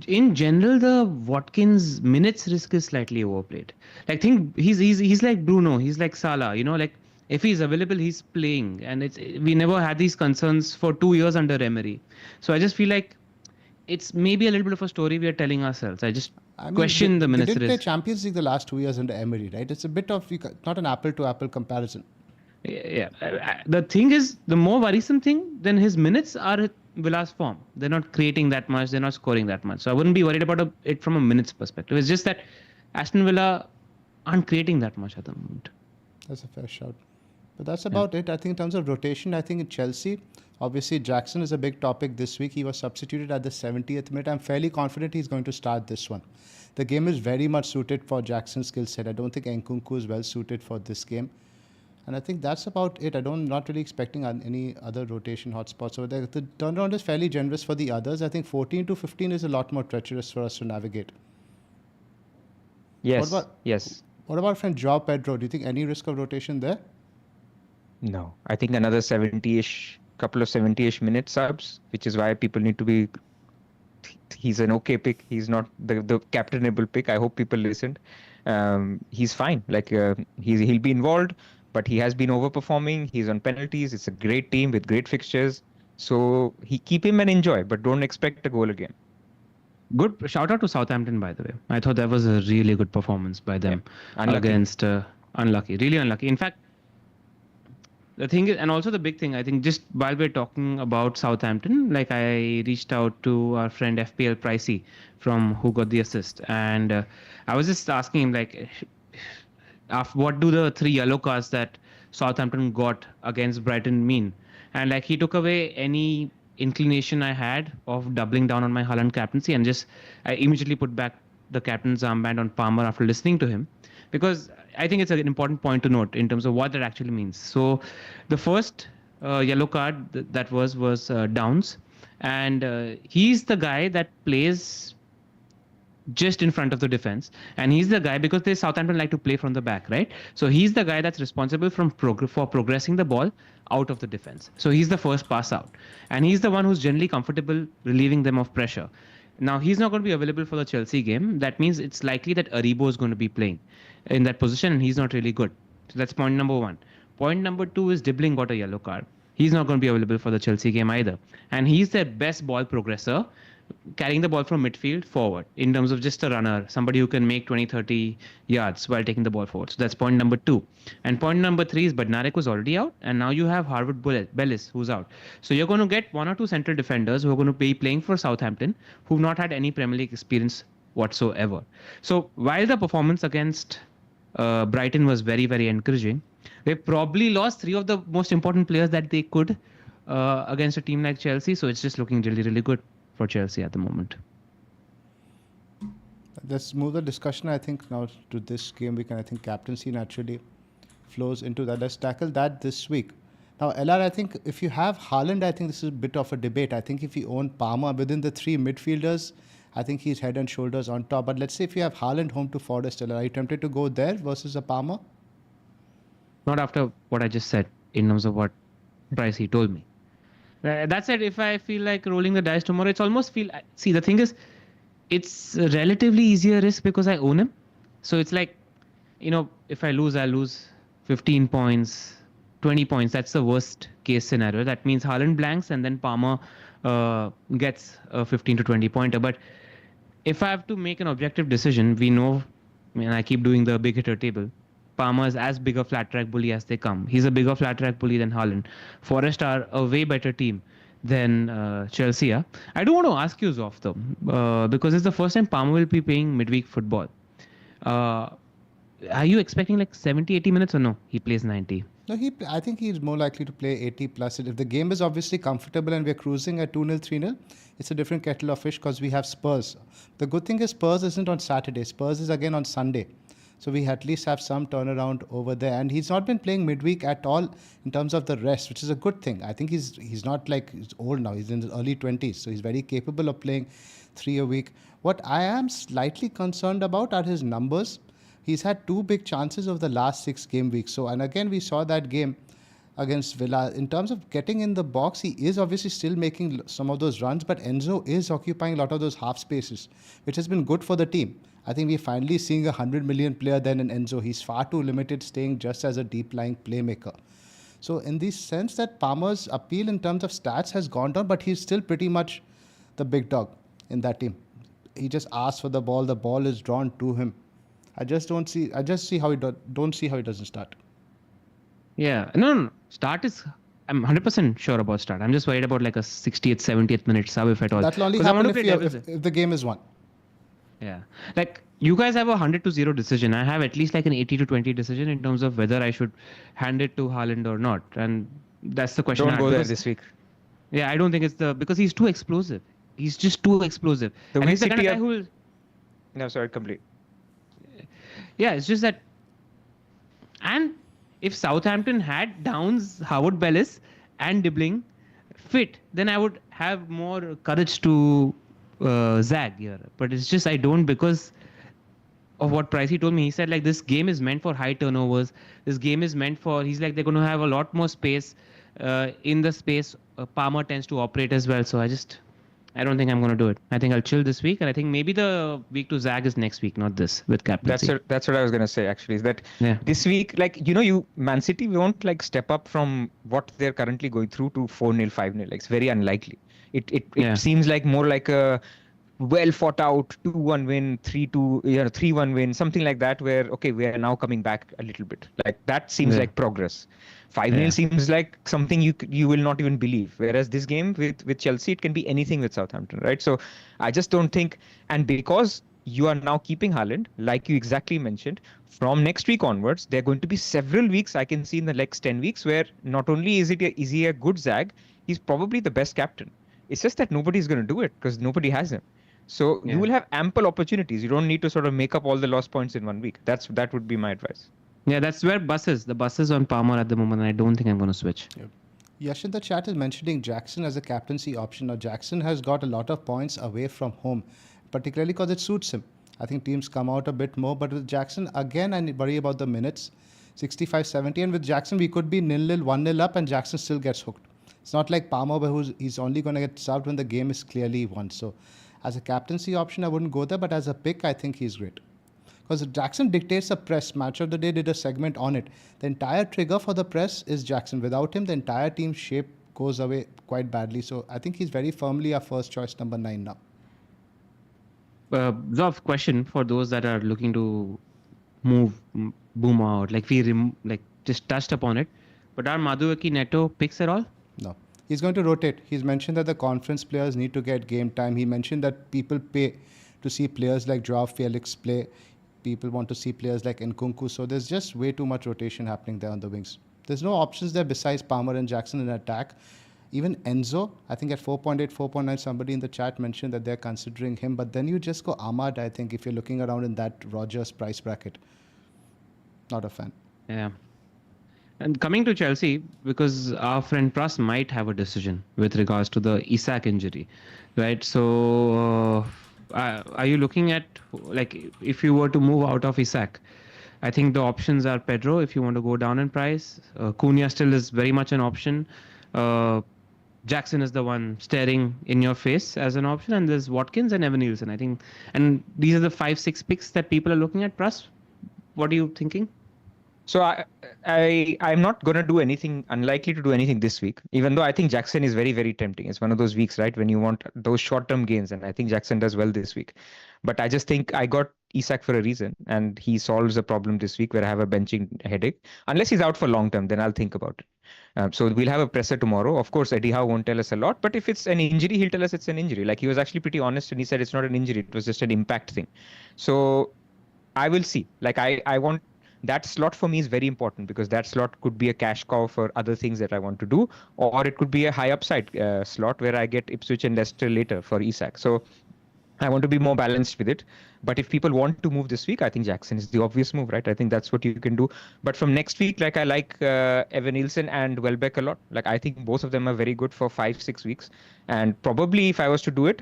in general the Watkins minutes risk is slightly overplayed. Like, think he's like Bruno. He's like Salah. You know, like if he's available, he's playing. And we never had these concerns for 2 years under Emery. So I just feel like it's maybe a little bit of a story we are telling ourselves. I mean, question the minutes risk. They did risk. play Champions League the last 2 years under Emery, right? It's a bit of not an apple to apple comparison. Yeah. The thing is, the more worrisome thing, then his minutes are Villa's form. They're not creating that much. They're not scoring that much. So I wouldn't be worried about it from a minutes perspective. It's just that Aston Villa aren't creating that much at the moment. That's a fair shout. But that's about it. I think in terms of rotation, I think in Chelsea, obviously Jackson is a big topic this week. He was substituted at the 70th minute. I'm fairly confident he's going to start this one. The game is very much suited for Jackson's skill set. I don't think Nkunku is well suited for this game. And I think that's about it. Not really expecting any other rotation hotspots over there. The turnaround is fairly generous for the others. I think 14 to 15 is a lot more treacherous for us to navigate. Yes. What about friend Joao Pedro? Do you think any risk of rotation there? No, I think another 70-ish, couple of 70-ish minute subs, which is why people need to be. He's an okay pick. He's not the captainable pick. I hope people listened. He's fine. Like he'll be involved, but he has been overperforming. He's on penalties. It's a great team with great fixtures. So keep him and enjoy, but don't expect a goal again. Good shout out to Southampton, by the way. I thought that was a really good performance by them against unlucky, really unlucky. In fact, the thing is, and also the big thing, I think, just while we're talking about Southampton, like I reached out to our friend FPL Pricey from who got the assist, and I was just asking him like, what do the 3 yellow cards that Southampton got against Brighton mean? And like he took away any inclination I had of doubling down on my Haaland captaincy, and I immediately put back the captain's armband on Palmer after listening to him, because I think it's an important point to note in terms of what that actually means. So the first yellow card that was Downs, and he's the guy that plays just in front of the defense, and he's the guy, because they Southampton like to play from the back, right? So he's the guy that's responsible for progressing the ball out of the defense. So he's the first pass out, and he's the one who's generally comfortable relieving them of pressure. Now he's not going to be available for the Chelsea game. That means it's likely that Aribo is going to be playing in that position, and he's not really good. So that's point number 1. Point number 2 is Dibbling got a yellow card. He's not going to be available for the Chelsea game either, and he's their best ball progressor, carrying the ball from midfield forward in terms of just a runner, somebody who can make 20-30 yards while taking the ball forward. So that's point number 2. And point number 3 is Badnarek was already out, and now you have Harvard Bellis who's out. So you're going to get 1 or 2 central defenders who are going to be playing for Southampton who've not had any Premier League experience whatsoever. So while the performance against Brighton was very, very encouraging, they probably lost 3 of the most important players that they could against a team like Chelsea. So it's just looking really, really good for Chelsea at the moment. Let's move the discussion, I think, now to this game week, and I think captaincy naturally flows into that. Let's tackle that this week. Now, LR, I think if you have Haaland, I think this is a bit of a debate. I think if you own Palmer within the 3 midfielders, I think he's head and shoulders on top. But let's say if you have Haaland home to Forest, LR, are you tempted to go there versus a Palmer? Not after what I just said in terms of what price he told me. That said, if I feel like rolling the dice tomorrow, it's almost see, the thing is, it's a relatively easier risk because I own him. So it's like, if I lose, I'll lose 15 points, 20 points. That's the worst case scenario. That means Haaland blanks and then Palmer gets a 15 to 20 pointer. But if I have to make an objective decision, we know, I keep doing the big hitter table, Palmer is as big a flat track bully as they come. He's a bigger flat track bully than Haaland. Forest are a way better team than Chelsea are. I do want to ask you, Zoph, though, because it's the first time Palmer will be playing midweek football. Uh, are you expecting like 70, 80 minutes or no? He plays 90. No, I think he's more likely to play 80 plus. If the game is obviously comfortable and we're cruising at 2-0, 3-0, it's a different kettle of fish because we have Spurs. The good thing is Spurs isn't on Saturday. Spurs is again on Sunday. So we at least have some turnaround over there. And he's not been playing midweek at all in terms of the rest, which is a good thing. I think he's not like he's old now. He's in his early 20s. So he's very capable of playing 3 a week. What I am slightly concerned about are his numbers. He's had 2 big chances over the last 6 game weeks. So, and again, we saw that game against Villa. In terms of getting in the box, he is obviously still making some of those runs, but Enzo is occupying a lot of those half spaces, which has been good for the team. I think we're finally seeing a 100 million player then in Enzo. He's far too limited, staying just as a deep-lying playmaker. So, in the sense that Palmer's appeal in terms of stats has gone down, but he's still pretty much the big dog in that team. He just asks for the ball is drawn to him. I just see how don't see how he doesn't start. Yeah, no. Start is, I'm 100% sure about start. I'm just worried about like a 60th, 70th minute sub if at all. That'll only 'Cause I want happen to play devil's- if the game is won. Yeah. Like you guys have a 100-0 decision. I have at least like an 80-20 decision in terms of whether I should hand it to Haaland or not. And that's the question. Don't go there this week. Yeah, I don't think it's because he's too explosive. He's just too explosive. The And way he's the kind of City guy who will, No, sorry, complete. yeah, it's just that. And if Southampton had Downs, Howard Bellis, and Dibbling fit, then I would have more courage to zag here. But it's just I don't because of what Pricey told me. He said like this game is meant for high turnovers. This game is meant for. He's like they're going to have a lot more space. In the space, Palmer tends to operate as well. So I don't think I'm going to do it. I think I'll chill this week, and I think maybe the week to zag is next week, not this with captaincy. That's what I was gonna say actually. Is that Yeah. this week, like Man City won't like step up from what they're currently going through to 4-0, 5-0. Like it's very unlikely. It Yeah. seems like more like a well fought out 2-1 win, 3-2, 3-1 win, something like that. Where okay, we are now coming back a little bit. Like that seems Yeah. like progress. 5-0 Yeah. seems like something you will not even believe. Whereas this game with Chelsea, it can be anything with Southampton, right? So I just don't think, and because you are now keeping Haaland, like you exactly mentioned, from next week onwards, there are going to be several weeks I can see in the next 10 weeks where not only is he a good zag, he's probably the best captain. It's just that nobody's going to do it because nobody has him. So Yeah. you will have ample opportunities. You don't need to sort of make up all the lost points in 1 week. That would be my advice. Yeah, that's where the bus is on Palmer at the moment, and I don't think I'm going to switch. Yash in the chat is mentioning Jackson as a captaincy option. Now, Jackson has got a lot of points away from home, particularly because it suits him. I think teams come out a bit more, but with Jackson, again, I worry about the minutes, 65, 70. And with Jackson, we could be 0-0, 1-0 up, and Jackson still gets hooked. It's not like Palmer, where he's only going to get subbed when the game is clearly won. So, as a captaincy option, I wouldn't go there, but as a pick, I think he's great. Because Jackson dictates the press. Match of the Day did a segment on it. The entire trigger for the press is Jackson. Without him, the entire team's shape goes away quite badly. So I think he's very firmly our first choice, number 9 now. Zoph, question for those that are looking to move Mbeumo out. Like we just touched upon it, but are Madueke Neto picks at all? No. He's going to rotate. He's mentioned that the conference players need to get game time. He mentioned that people pay to see players like Joao Felix play. People want to see players like Nkunku. So there's just way too much rotation happening there on the wings. There's no options there besides Palmer and Jackson in attack. Even Enzo, I think at 4.8, 4.9, somebody in the chat mentioned that they're considering him. But then you just go Ahmad, I think, if you're looking around in that Rogers price bracket. Not a fan. Yeah. And coming to Chelsea, because our friend Pras might have a decision with regards to the Isak injury, right? So, are you looking at, like, if you were to move out of Isak, I think the options are Pedro if you want to go down in price. Cunha still is very much an option. Jackson is the one staring in your face as an option, and there's Watkins and Evan Nielsen, I think. And these are the 5-6 picks that people are looking at. Pras, what are you thinking? So I'm not going to do anything, unlikely to do anything this week, even though I think Jackson is very, very tempting. It's one of those weeks, right, when you want those short-term gains, and I think Jackson does well this week. But I just think I got Isak for a reason, and he solves a problem this week where I have a benching headache. Unless he's out for long-term, then I'll think about it. So we'll have a presser tomorrow. Of course, Eddie Howe won't tell us a lot, but if it's an injury, he'll tell us it's an injury. Like he was actually pretty honest, and he said it's not an injury, it was just an impact thing. So I will see. Like I want that slot for me is very important because that slot could be a cash cow for other things that I want to do, or it could be a high upside slot where I get Ipswich and Leicester later for Isak. So I want to be more balanced with it. But if people want to move this week, I think Jackson is the obvious move, right? I think that's what you can do. But from next week, like I like Evan Nielsen and Welbeck a lot. Like I think both of them are very good for 5-6 weeks. And probably if I was to do it,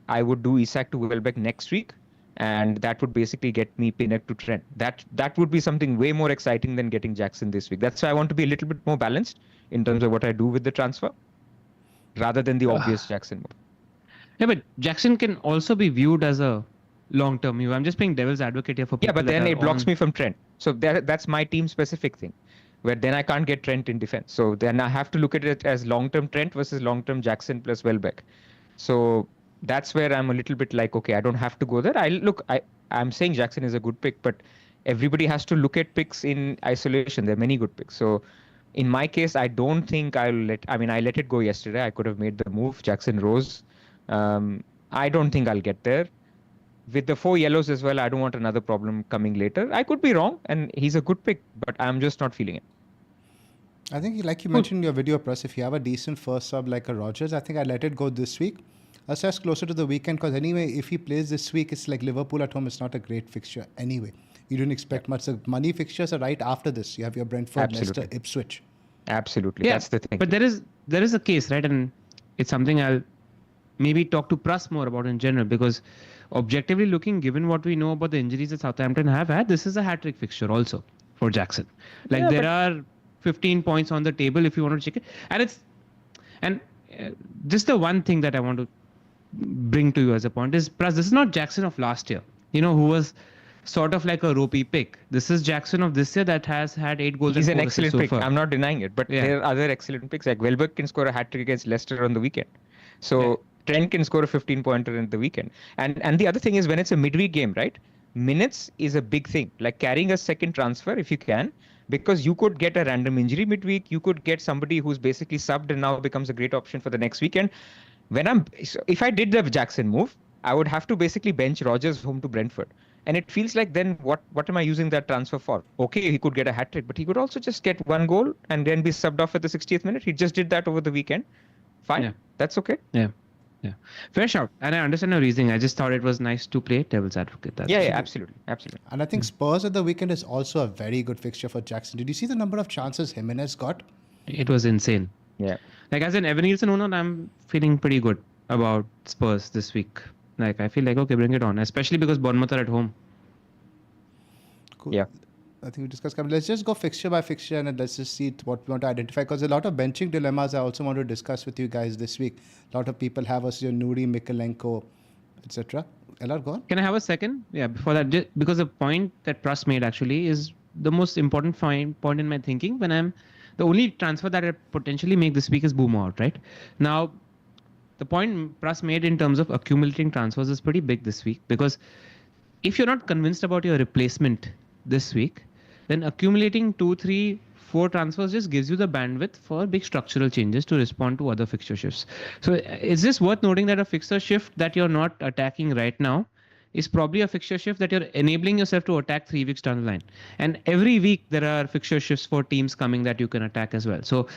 I would do Isak to Welbeck next week. And that would basically get me Pinnock to Trent. That would be something way more exciting than getting Jackson this week. That's why I want to be a little bit more balanced in terms of what I do with the transfer, rather than the obvious Jackson move. Yeah, but Jackson can also be viewed as a long-term move. I'm just playing devil's advocate here for people. Yeah, but then it blocks me from Trent. So that's my team-specific thing, where then I can't get Trent in defense. So then I have to look at it as long-term Trent versus long-term Jackson plus Welbeck. So that's where I'm a little bit like, okay, I don't have to go there. I'm saying Jackson is a good pick, but everybody has to look at picks in isolation. There are many good picks. So in my case, I don't think I let it go yesterday. I could have made the move. Jackson rose. I don't think I'll get there. With the 4 yellows as well, I don't want another problem coming later. I could be wrong, and he's a good pick, but I'm just not feeling it. I think, like you mentioned in your video, Pras, if you have a decent first sub like a Rodgers, I think I let it go this week. Assess closer to the weekend, because anyway, if he plays this week, it's like Liverpool at home. It's not a great fixture anyway. You didn't expect much. The money fixtures are right after this. You have your Brentford, Leicester, Ipswich. Absolutely, that's the thing. But there is a case, right? And it's something I'll maybe talk to Pras more about in general, because objectively looking, given what we know about the injuries that Southampton have had, this is a hat-trick fixture also for Jackson. Like there are 15 points on the table if you want to check it. And just the one thing that I want to bring to you as a point is, Pras, this is not Jackson of last year, who was sort of like a ropey pick. This is Jackson of this year that has had 8 goals. He's an excellent pick. I'm not denying it, but there are other excellent picks. Like Welbeck can score a hat-trick against Leicester on the weekend. So Trent can score a 15-pointer in the weekend. And the other thing is, when it's a midweek game, right? Minutes is a big thing. Like carrying a second transfer if you can, because you could get a random injury midweek. You could get somebody who's basically subbed and now becomes a great option for the next weekend. If I did the Jackson move, I would have to basically bench Rodgers home to Brentford. And it feels like, then what am I using that transfer for? Okay, he could get a hat-trick, but he could also just get 1 goal and then be subbed off at the 60th minute. He just did that over the weekend. Fine. That's okay. Yeah. Fair shout. And I understand your reasoning. I just thought it was nice to play devil's advocate. Absolutely. And I think Spurs at the weekend is also a very good fixture for Jackson. Did you see the number of chances Jimenez got? It was insane. Yeah. Like as an Evan Nielsen owner, I'm feeling pretty good about Spurs this week. Like I feel like, okay, bring it on. Especially because Bournemouth are at home. Cool. Yeah. I think we discussed. Let's just go fixture by fixture and let's just see what we want to identify, because a lot of benching dilemmas I also want to discuss with you guys this week. A lot of people have us, Nuri, Mikalenko, etc. LR, go on. Can I have a second? Yeah, before that, because the point that Pras made actually is the most important point in my thinking. The only transfer that I potentially make this week is Mbeumo out, right? Now, the point Pras made in terms of accumulating transfers is pretty big this week, because if you're not convinced about your replacement this week, then accumulating 2, 3, 4 transfers just gives you the bandwidth for big structural changes to respond to other fixture shifts. So it's just worth noting that a fixture shift that you're not attacking right now is probably a fixture shift that you're enabling yourself to attack 3 weeks down the line. And every week there are fixture shifts for teams coming that you can attack as well. So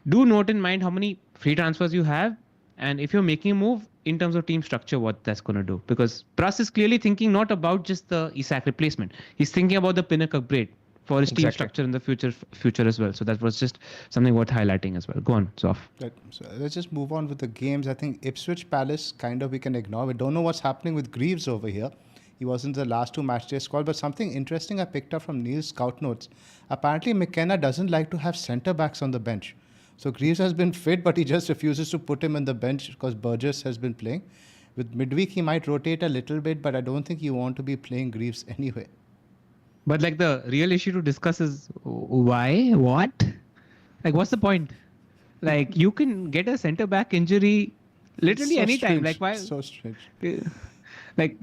do note in mind how many free transfers you have, and if you're making a move in terms of team structure, what that's going to do. Because Pras is clearly thinking not about just the Isak replacement. He's thinking about the Pinnock upgrade for his team structure in the future as well. So that was just something worth highlighting as well. Go on, Zoph. Right. So let's just move on with the games. I think Ipswich Palace kind of we can ignore. We don't know what's happening with Greaves over here. He wasn't the last 2 match day squad, but something interesting I picked up from Neil's scout notes. Apparently McKenna doesn't like to have centre backs on the bench. So Greaves has been fit, but he just refuses to put him in the bench because Burgess has been playing. With midweek, he might rotate a little bit, but I don't think you want to be playing Greaves anyway. But like the real issue to discuss is why? What? Like what's the point? Like you can get a centre back injury literally so anytime. Strange. Like why? So strange. Like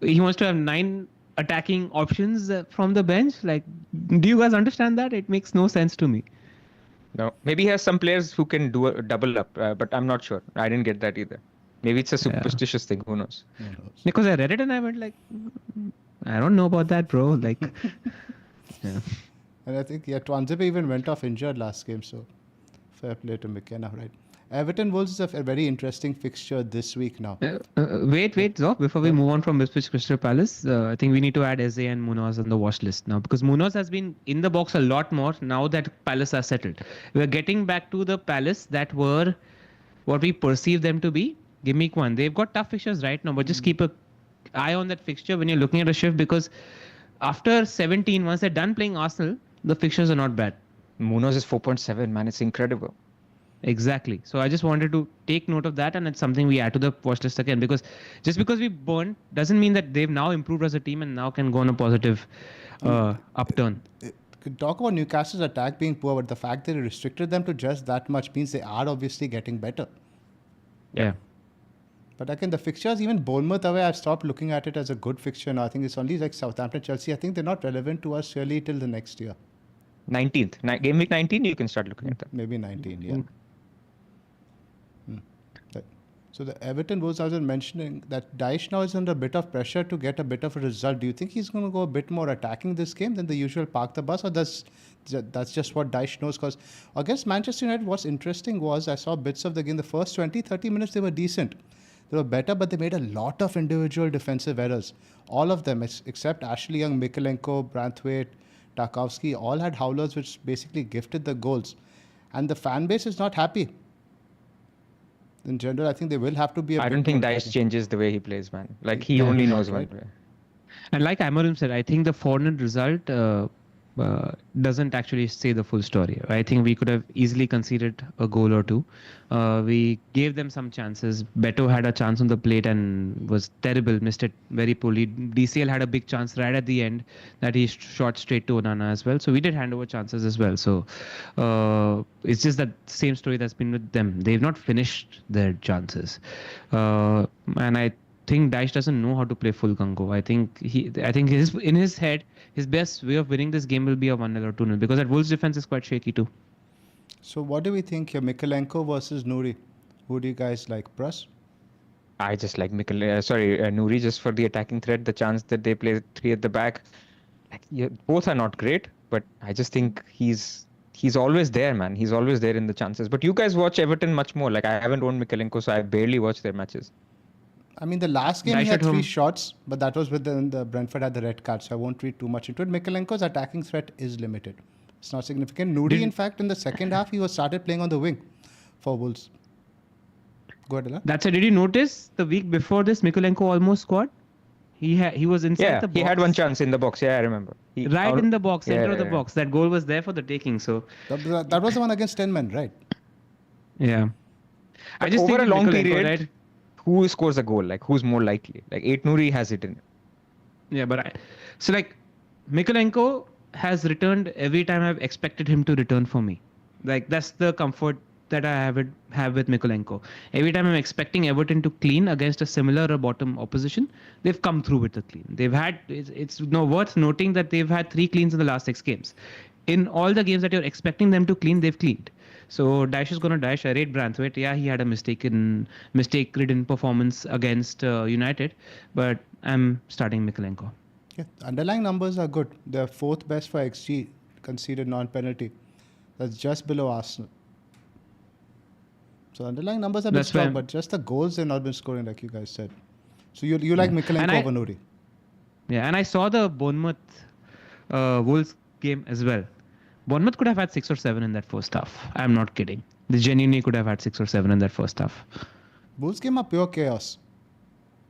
he wants to have 9 attacking options from the bench. Like, do you guys understand that? It makes no sense to me. No, maybe he has some players who can do a double up, but I'm not sure. I didn't get that either. Maybe it's a superstitious thing. Who knows? Because I read it and I went like, I don't know about that, bro. Like, yeah. And I think, Twanzebe even went off injured last game, so fair play to McKenna, right? Everton Wolves is a very interesting fixture this week now. Wait, Zoph, before we move on from Ipswich Crystal Palace, I think we need to add Eze and Munoz on the watch list now, because Munoz has been in the box a lot more now that Palace are settled. We're getting back to the Palace that were what we perceive them to be. Gameweek 1. They've got tough fixtures right now, but just keep an eye on that fixture when you're looking at a shift, because after 17, once they're done playing Arsenal, the fixtures are not bad. Munoz is 4.7, man. It's incredible. Exactly. So I just wanted to take note of that, and it's something we add to the watch list again, because just because we burned doesn't mean that they've now improved as a team and now can go on a positive upturn. Could talk about Newcastle's attack being poor, but the fact that they restricted them to just that much means they are obviously getting better. Yeah. But again, the fixtures, even Bournemouth away, I've stopped looking at it as a good fixture now. I think it's only like Southampton, Chelsea. I think they're not relevant to us really till the next year. 19th. Game week 19, you can start looking at that. Maybe 19, yeah. So the Everton Wolves, I was mentioning that Dyche now is under a bit of pressure to get a bit of a result. Do you think he's going to go a bit more attacking this game than the usual park the bus, or that's just what Dyche knows? Because against Manchester United, what's interesting was I saw bits of the game. The first 20-30 minutes, they were decent. They were better, but they made a lot of individual defensive errors. All of them, except Ashley Young, Mikalenko, Branthwaite, Tarkowski, all had howlers which basically gifted the goals. And the fan base is not happy. In general, I think they will have to be I don't think Dyche changes the way he plays, man. Like, he only knows one way. And like Amorim said, I think the 4-0 result doesn't actually say the full story. I think we could have easily conceded a goal or two. We gave them some chances. Beto had a chance on the plate and was terrible, missed it very poorly. DCL had a big chance right at the end that he shot straight to Onana as well. So we did hand over chances as well. So it's just that same story that's been with them. They've not finished their chances. And I think Dyche doesn't know how to play full gung-ho. I think in his head, his best way of winning this game will be a 1-0 or 2-0, because that Wolves defense is quite shaky too. So what do we think here? Mikalenko versus Nouri. Who do you guys like? Pras? I just like Nouri just for the attacking threat, the chance that they play three at the back. Both are not great, but I just think he's always there, man. He's always there in the chances. But you guys watch Everton much more. Like, I haven't owned Mikalenko, so I barely watch their matches. I mean, the last game he had 3 shots, but that was with the Brentford had the red card, so I won't read too much into it. Mikalenko's attacking threat is limited. It's not significant. Nouri, in fact, in the second half, he started playing on the wing for Wolves. Go ahead, Ella. That's it. Did you notice the week before this, Mikalenko almost scored? He was inside the box. He had one chance in the box. Yeah, I remember. In the box, center of the box. That goal was there for the taking. So that was the one against 10 men, right? Yeah. I just think over a long period, right? Who scores a goal? Like, who's more likely? Like, Nouri has it in. Yeah, but Mikalenko has returned every time I've expected him to return for me. Like, that's the comfort that I have with Mikalenko. Every time I'm expecting Everton to clean against a similar or bottom opposition, they've come through with the clean. They've had, it's worth noting that they've had 3 cleans in the last 6 games. In all the games that you're expecting them to clean, they've cleaned. So Dyche is going to Dyche. I rate Branthwaite. Yeah, he had a mistake-ridden performance against United, but I'm starting Mikalenko. Yeah, underlying numbers are good. They're 4th best for XG conceded non-penalty. That's just below Arsenal. So underlying numbers have been strong, but just the goals they've not been scoring, like you guys said. So you like Mikalenko over Nouri? Yeah, and I saw the Bournemouth Wolves game as well. Bournemouth could have had 6 or 7 in that first half. I'm not kidding. They genuinely could have had 6 or 7 in that first half. Wolves game are pure chaos.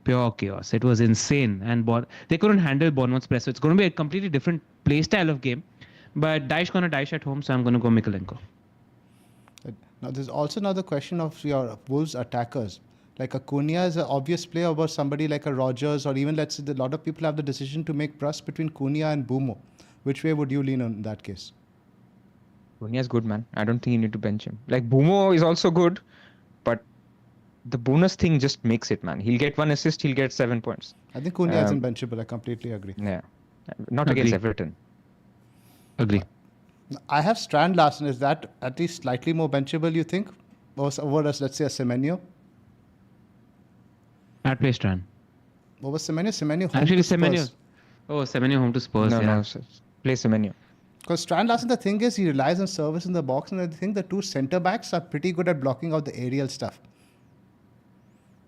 Pure chaos. It was insane. And they couldn't handle Bournemouth's press. So it's going to be a completely different play style of game. But Dyche going to Dyche at home, so I'm going to go Mikalenko. Now, there's also another question of your Wolves attackers. Like Acuna is an obvious play over somebody like a Rodgers, or even let's say a lot of people have the decision to make Pras between Cunha and Mbeumo. Which way would you lean on in that case? Cunha's good, man. I don't think you need to bench him. Like, Mbeumo is also good, but the bonus thing just makes it, man. He'll get 1 assist, he'll get 7 points. I think Cunha isn't benchable. I completely agree. Yeah. Not against Everton. Agree. I have Strand Larsen. Is that at least slightly more benchable, you think? Over, let's say, a Semenyo? I'd play Strand. Over Semenyo? Actually, Semenyo. Oh, Semenyo home to Spurs. No, yeah. no, play Semenyo. Because Strand Larsen, the thing is, he relies on service in the box, and I think the two centre backs are pretty good at blocking out the aerial stuff.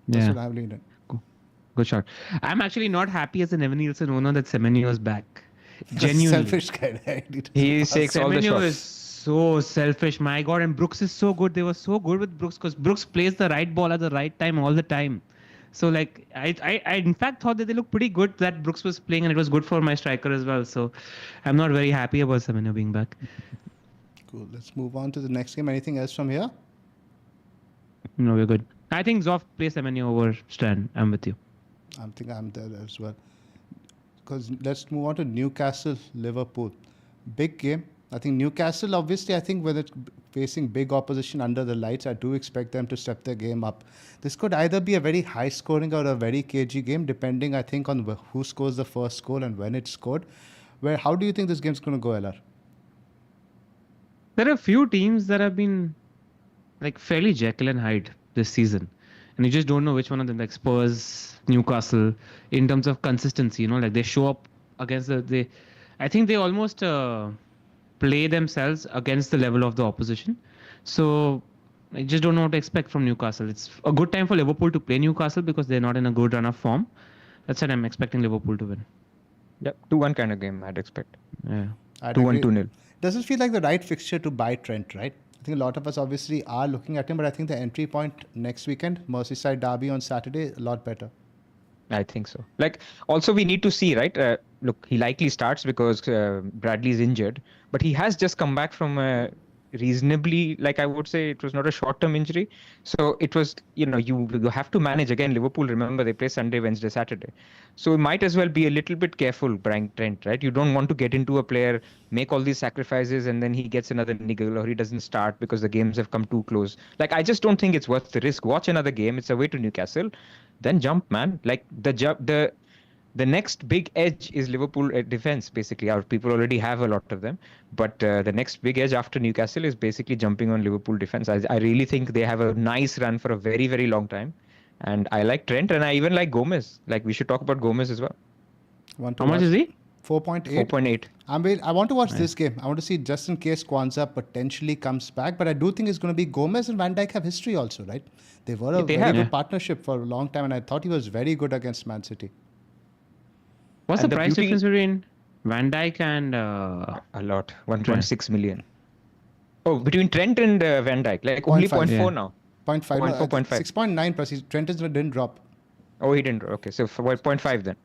That's Yeah. what I've learned. Good shot. I'm actually not happy as an Evan Nielsen owner that Semenyo is back. Genuinely. Selfish guy, right? He takes all the Semenyo is shots. so selfish. My God. And Brooks is so good. They were so good with Brooks because Brooks plays the right ball at the right time all the time. So like I in fact thought that they looked pretty good that Brooks was playing and it was good for my striker as well. So I'm not very happy about Semenyo being back. Cool. Let's move on to the next game. Anything else from here? No, we're good. I think Zoph plays Semenyo over Strand. I'm with you. I think I'm there as well. Because let's move on to Newcastle, Liverpool. Big game. I think Newcastle, obviously, I think when it's facing big opposition under the lights, I do expect them to step their game up. This could either be a very high scoring or a very cagey game, depending, I think, on who scores the first goal and when it's scored. How do you think this game's going to go, LR? There are a few teams that have been like fairly Jekyll and Hyde this season. And you just don't know which one of them, like Spurs, Newcastle, in terms of consistency, like they show up against I think they almost play themselves against the level of the opposition. So I just don't know what to expect from Newcastle. It's a good time for Liverpool to play Newcastle because they're not in a good run of form. That's what I'm expecting Liverpool to win. Yep, 2-1 kind of game I'd expect. Yeah. 2-1, 2-0. Doesn't feel like the right fixture to buy Trent, right? I think a lot of us obviously are looking at him, but I think the entry point next weekend, Merseyside derby on Saturday, a lot better. I think so. Like, also we need to see, right? Look, he likely starts because Bradley's injured, but he has just come back from a reasonably, like I would say, it was not a short-term injury. So it was, you have to manage. Again, Liverpool, remember, they play Sunday, Wednesday, Saturday. So it might as well be a little bit careful, Brian Trent, right? You don't want to get into a player, make all these sacrifices, and then he gets another niggle or he doesn't start because the games have come too close. Like, I just don't think it's worth the risk. Watch another game. It's away to Newcastle. Then jump, man. Like, the next big edge is Liverpool defense, basically. Our people already have a lot of them. But the next big edge after Newcastle is basically jumping on Liverpool defense. I really think they have a nice run for a very, very long time. And I like Trent and I even like Gomez. Like, we should talk about Gomez as well. How much is he? 4.8. 4.8. I want to watch this game. I want to see just in case Kwanzaa potentially comes back. But I do think it's going to be Gomez and Van Dijk have history also, right? They were a very good partnership for a long time. And I thought he was very good against Man City. What's the price difference between Van Dijk and... a lot. 1.6 million. Oh, between Trent and Van Dijk. Like only 0.4 now. 0.5. 0.4, 0.5. 6.9 plus. Trent didn't drop. Oh, he didn't. Okay, so 0.5 then.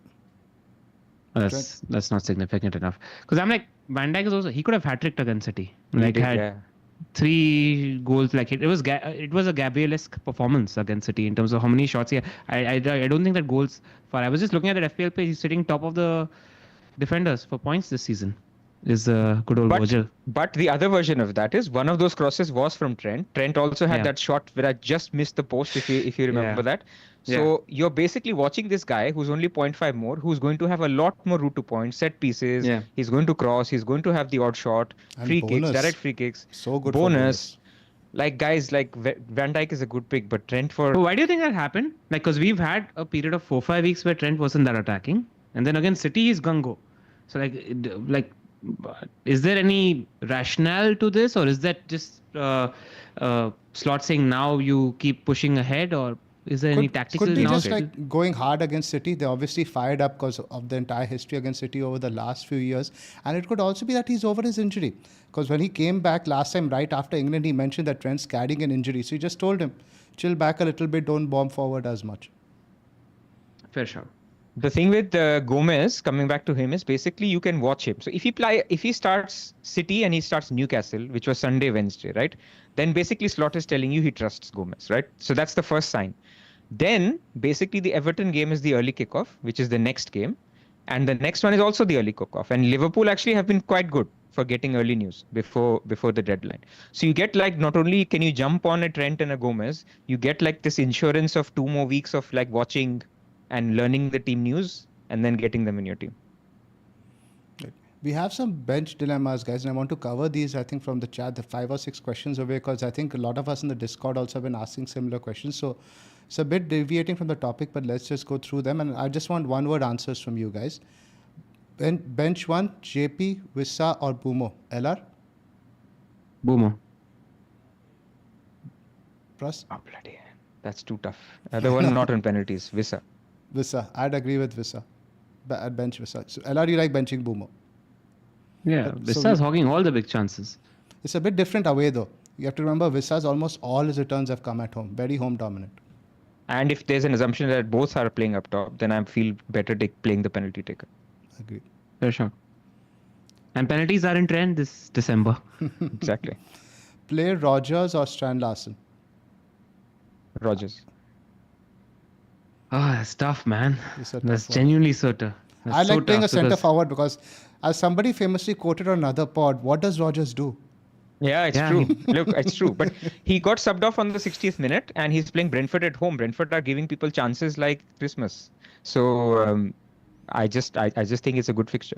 That's not significant enough. Because I'm like, Van Dijk is also... He could have hat-tricked against City. Like, had 3 goals. Like, it was a Gabriel-esque performance against City in terms of how many shots he had. I don't think that goals... I was just looking at that FPL page. He's sitting top of the defenders for points this season. Is good old Virgil. But the other version of that is one of those crosses was from Trent. Trent also had that shot where I just missed the post, if you remember that. So you're basically watching this guy who's only 0.5 more, who's going to have a lot more route to points, set pieces. Yeah. He's going to cross. He's going to have the odd shot, and free kicks, direct free kicks. So good bonus. Like, guys, like Van Dijk is a good pick, but Trent for... But why do you think that happened? Like, because we've had a period of 4-5 weeks where Trent wasn't that attacking. And then again, City is gung-ho. So, like, is there any rationale to this? Or is that just Slot saying now you keep pushing ahead? Or is there any tactical... Could be just like going hard against City. They obviously fired up because of the entire history against City over the last few years. And it could also be that he's over his injury. Because when he came back last time, right after England, he mentioned that Trent's carrying an injury. So he just told him, chill back a little bit, don't bomb forward as much. Fair shot. The thing with Gomez, coming back to him, is basically you can watch him. So if he starts City and he starts Newcastle, which was Sunday, Wednesday, right? Then basically Slot is telling you he trusts Gomez, right? So that's the first sign. Then basically the Everton game is the early kickoff, which is the next game. And the next one is also the early kickoff. And Liverpool actually have been quite good for getting early news before the deadline. So you get like, not only can you jump on a Trent and a Gomez, you get like this insurance of 2 more weeks of like watching and learning the team news and then getting them in your team. We have some bench dilemmas, guys, and I want to cover these, I think, from the chat, the 5 or 6 questions away, because I think a lot of us in the Discord also have been asking similar questions. So it's a bit deviating from the topic, but let's just go through them. And I just want one-word answers from you guys. Bench 1, JP, Wissa or Mbeumo? LR? Mbeumo. Pras? Oh, bloody hell. That's too tough. The one not on penalties, Visa. Wissa. I'd agree with Wissa. I'd bench Wissa. So LR, you like benching Mbeumo? Yeah, But- so Vissa's hogging all the big chances. It's a bit different away though. You have to remember Vissa's almost all his returns have come at home. Very home dominant. And if there's an assumption that both are playing up top, then I feel better playing the penalty taker. Agreed. Fair shot. And penalties are in trend this December. Exactly. Play Rogers or Strand Larson? Rogers. That's tough, man. It's a tough That's one. genuinely so tough. I like playing a centre forward because, as somebody famously quoted on another pod, what does Rogers do? Yeah, it's Yeah, true. Look, it's true. But he got subbed off on the 60th minute and he's playing Brentford at home. Brentford are giving people chances like Christmas. So I just think it's a good fixture.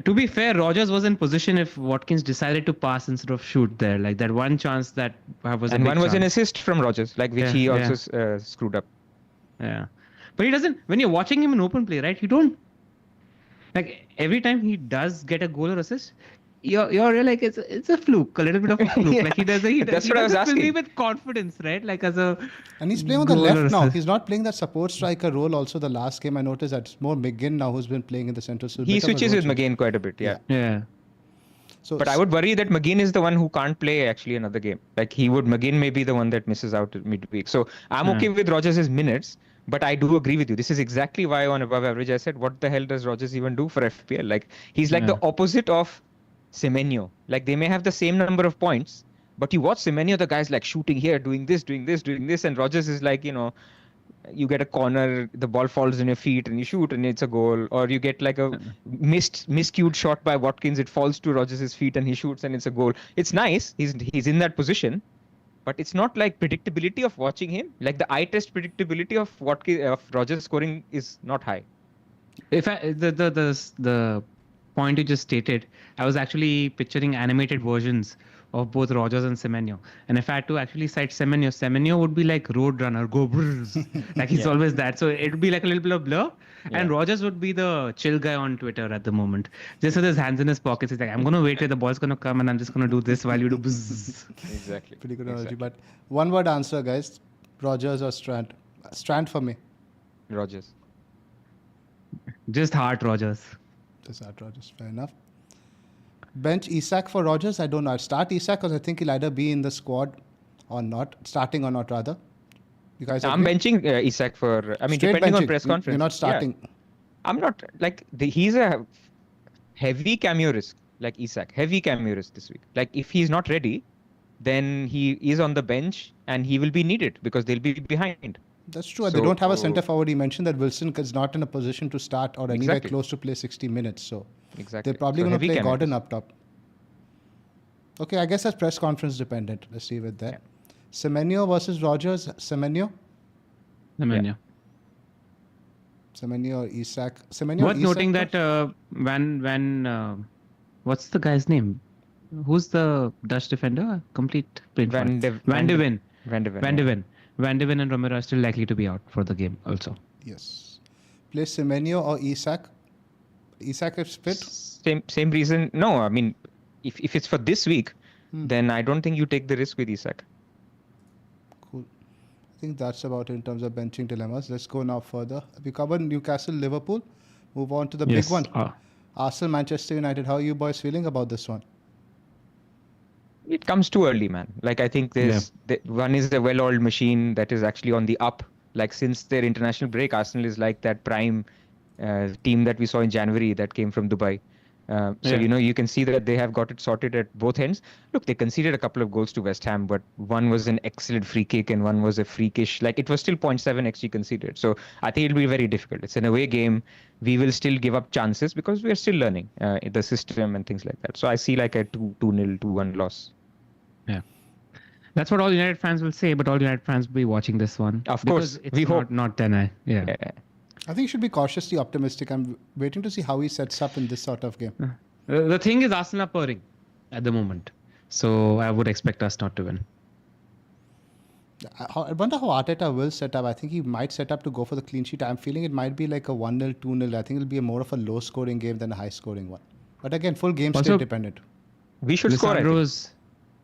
To be fair, Rogers was in position if Watkins decided to pass instead of shoot there. Like that one chance that was a And big one was an chance. assist from Rogers, like which Yeah, he yeah. also screwed up. Yeah. But he doesn't, when you're watching him in open play, right? You don't, like every time he does get a goal or assist, you're like, it's a fluke, a little bit of a fluke. Yeah. Like he That's does what I was it fill me asking. with confidence, right? Like as a And he's playing on the goal or left now. assist. He's not playing that support striker role. Also, the last game I noticed that it's more McGinn now who's been playing in the centre. So a He bit of a switches role with change. McGinn quite a bit, yeah. Yeah. So, But I would worry that McGinn is the one who can't play actually another game. Like McGinn may be the one that misses out midweek. So I'm okay with Rogers' minutes, but I do agree with you. This is exactly why on above average I said, what the hell does Rogers even do for FPL? Like he's like the opposite of Semenyo. Like they may have the same number of points, but you watch Semenyo, the guy's like shooting here, doing this, and Rogers is like, you get a corner, the ball falls in your feet and you shoot and it's a goal, or you get like a miscued shot by Watkins, it falls to Rogers' feet and he shoots and it's a goal. It's nice, he's in that position, but it's not like predictability of watching him. Like the eye test predictability of Rogers scoring is not high. If the point you just stated, I was actually picturing animated versions of both Rogers and Semenyo. And if I had to actually cite Semenyo would be like Roadrunner, go brrrr. Like he's always that. So it would be like a little bit of blur. And Rogers would be the chill guy on Twitter at the moment. Just with his hands in his pockets. He's like, I'm going to wait till the ball's going to come and I'm just going to do this while you do bzzz. Exactly. pretty good analogy. But one word answer, guys. Rogers or Strand? Strand for me. Rogers. Just heart Rogers. Just that Rogers. Fair enough. Bench Isak for Rogers? I don't know. I'd start Isak because I think he'll either be in the squad or not. Starting or not, rather. You guys I'm agree? benching Isak for, Straight depending on benching. press conference. You're not Yeah. starting. I'm not, like, he's a heavy cameo risk, like Isak. Heavy cameo risk this week. Like, if he's not ready, then he is on the bench and he will be needed because they'll be behind. That's true. They don't have a So- centre forward. He mentioned that Wilson is not in a position to start or anywhere Exactly. close to play 60 minutes. So Exactly. they're probably So going to heavy play cameo Gordon risk. up top. Okay, I guess that's press conference dependent. Let's see with that. Yeah. Semenyo versus Rogers. Semenyo or Isak. Semenyo or Worth Isak noting first? that when what's the guy's name? Who's the Dutch defender? Complete brain fart. Van de Ven. Van de Ven and Romero are still likely to be out for the game also. Yes. Play Semenyo or Isak. Isak is fit. Same reason. No, I mean, if it's for this week, then I don't think you take the risk with Isak. Cool. I think that's about it in terms of benching dilemmas. Let's go now further. We covered Newcastle, Liverpool. Move on to the big one. Arsenal, Manchester United. How are you boys feeling about this one? It comes too early, man. Like, I think one is a well-oiled machine that is actually on the up. Like, since their international break, Arsenal is like that prime team that we saw in January that came from Dubai. You can see that they have got it sorted at both ends. Look, they conceded a couple of goals to West Ham, but one was an excellent free kick and one was a freakish. Like, it was still 0.7 XG conceded. So I think it'll be very difficult. It's an away game. We will still give up chances because we are still learning the system and things like that. So I see like a 2-0, 2-1 loss. Yeah. That's what all United fans will say, but all United fans will be watching this one. Of course, It's we hope. not 10. Yeah. I think you should be cautiously optimistic. I'm waiting to see how he sets up in this sort of game. The thing is, Arsenal are purring at the moment. So I would expect us not to win. I wonder how Arteta will set up. I think he might set up to go for the clean sheet. I'm feeling it might be like a 1-0, 2-0. I think it'll be more of a low-scoring game than a high-scoring one. But again, full game state Also, dependent. We should score, I think.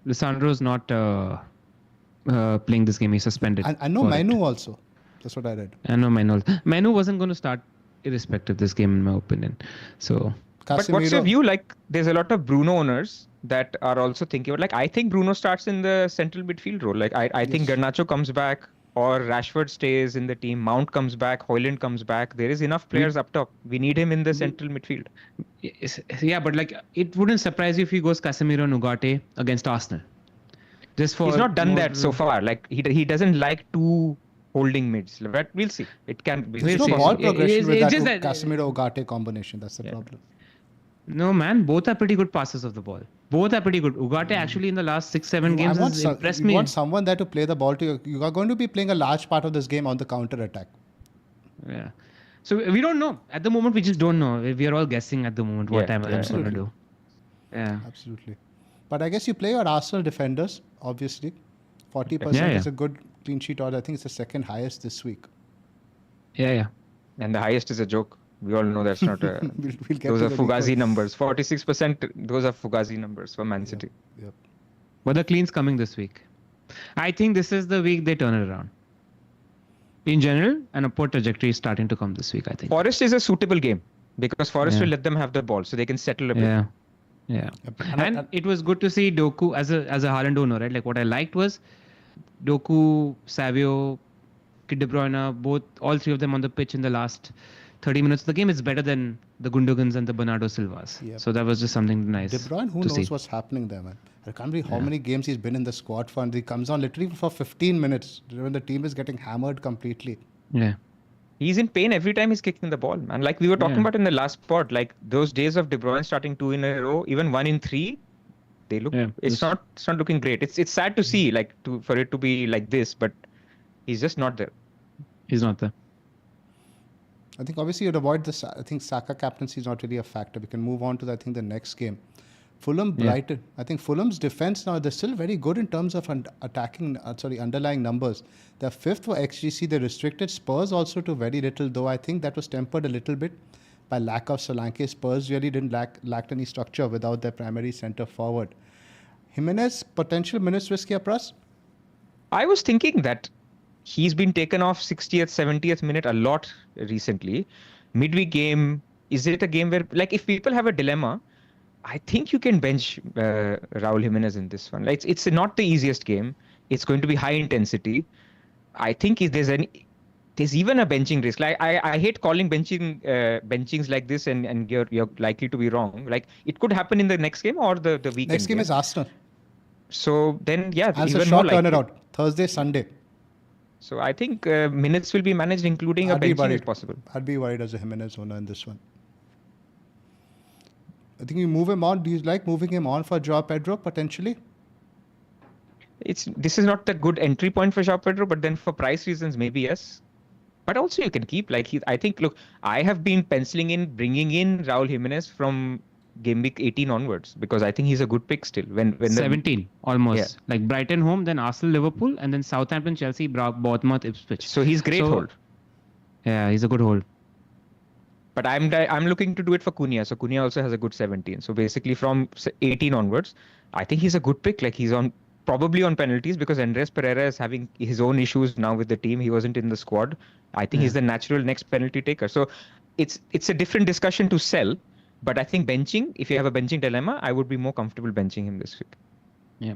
Lisandro's not playing this game. He's suspended. I know for Manu it. also. That's what I read. I know Manu wasn't going to start irrespective this game, in my opinion. So, But what's your Casemiro, view? Like, there's a lot of Bruno owners that are also thinking about, like, I think Bruno starts in the central midfield role. Like, I think Yes. Garnacho comes back, or Rashford stays in the team, Mount comes back, Højlund comes back. There is enough players up top. We need him in the central midfield. yeah, but like it wouldn't surprise you if he goes Casemiro and Ugarte against Arsenal. Just for He's not done more- that so far. Like, he doesn't like two holding mids. But we'll see. It can be. there's We'll no see. ball It- progression it's with that just that- Casemiro-Ugarte combination. That's the problem. No, man, both are pretty good passes of the ball. Both are pretty good. Ugarte actually in the last 6-7 games has impressed You me. want someone there to play the ball to you. You are going to be playing a large part of this game on the counter attack. Yeah. So we don't know. At the moment, we just don't know. We are all guessing at the moment what Yeah, Amarim's going to absolutely. do. Yeah. Absolutely. But I guess you play your Arsenal defenders, obviously. 40% Yeah, is yeah. a good clean sheet order. I think it's the second highest this week. Yeah. And the highest is a joke. We all know that's not a. We'll get Those to are the Fugazi week one. numbers. 46%. Those are Fugazi numbers for Man City. Yep. But the clean's coming this week. I think this is the week they turn it around. In general, an upward trajectory is starting to come this week, I think. Forest is a suitable game because Forest Yeah. will let them have the ball so they can settle a bit. Yeah. Yeah. Yep. And it was good to see Doku as a Haaland owner, right? Like what I liked was Doku, Savio, De Bruyne, all three of them on the pitch in the last 30 minutes of the game is better than the Gundogans and the Bernardo Silvas. Yep. So that was just something nice. De Bruyne, who to knows see. what's happening there, man? I can't believe how many games he's been in the squad for, and he comes on literally for 15 minutes when the team is getting hammered completely. Yeah. He's in pain every time he's kicking the ball, man. Like we were talking Yeah. about in the last pod, like those days of De Bruyne starting 2 in a row, even 1 in 3, they look. Yeah. It's not looking great. It's sad to see, like for it to be like this, but he's just not there. He's not there. I think obviously you'd avoid this. I think Saka captaincy is not really a factor. We can move on to the next game. Fulham, Yeah. Brighton. I think Fulham's defense now, they're still very good in terms of underlying numbers. They're fifth for XGC. They restricted Spurs also to very little, though I think that was tempered a little bit by lack of Solanke. Spurs really didn't lacked any structure without their primary centre forward. Jimenez, potential minutes risk here, Pras? I was thinking that he's been taken off 60th, 70th minute a lot recently. Midweek game, is it a game where, like, if people have a dilemma, I think you can bench Raul Jimenez in this one. Like, it's not the easiest game. It's going to be high intensity. I think if there's even a benching risk. Like I hate calling benchings like this, and you're likely to be wrong. Like it could happen in the next game or the weekend. Next game is Arsenal. So then, yeah, And it's a even more short likely. turnaround. Thursday, Sunday. So I think minutes will be managed, including a I'd be benching if worried. possible. I'd be worried as a Jimenez owner in this one. I think you move him on. Do you like moving him on for Joao Pedro potentially? This is not the good entry point for Joao Pedro, but then for price reasons, maybe yes. But also you can keep I think, look, I have been bringing in Raul Jimenez from Gameweek 18 onwards because I think he's a good pick still. When 17 almost. Like Brighton home, then Arsenal, Liverpool, and then Southampton, Chelsea, Bournemouth, Ipswich. So he's great hold. Yeah, he's a good hold. But I'm looking to do it for Cunha. So Cunha also has a good 17. So basically from 18 onwards, I think he's a good pick. Like he's probably on penalties because Andres Pereira is having his own issues now with the team. He wasn't in the squad. I think he's the natural next penalty taker. So it's a different discussion to sell. But I think benching, if you have a benching dilemma, I would be more comfortable benching him this week. Yeah.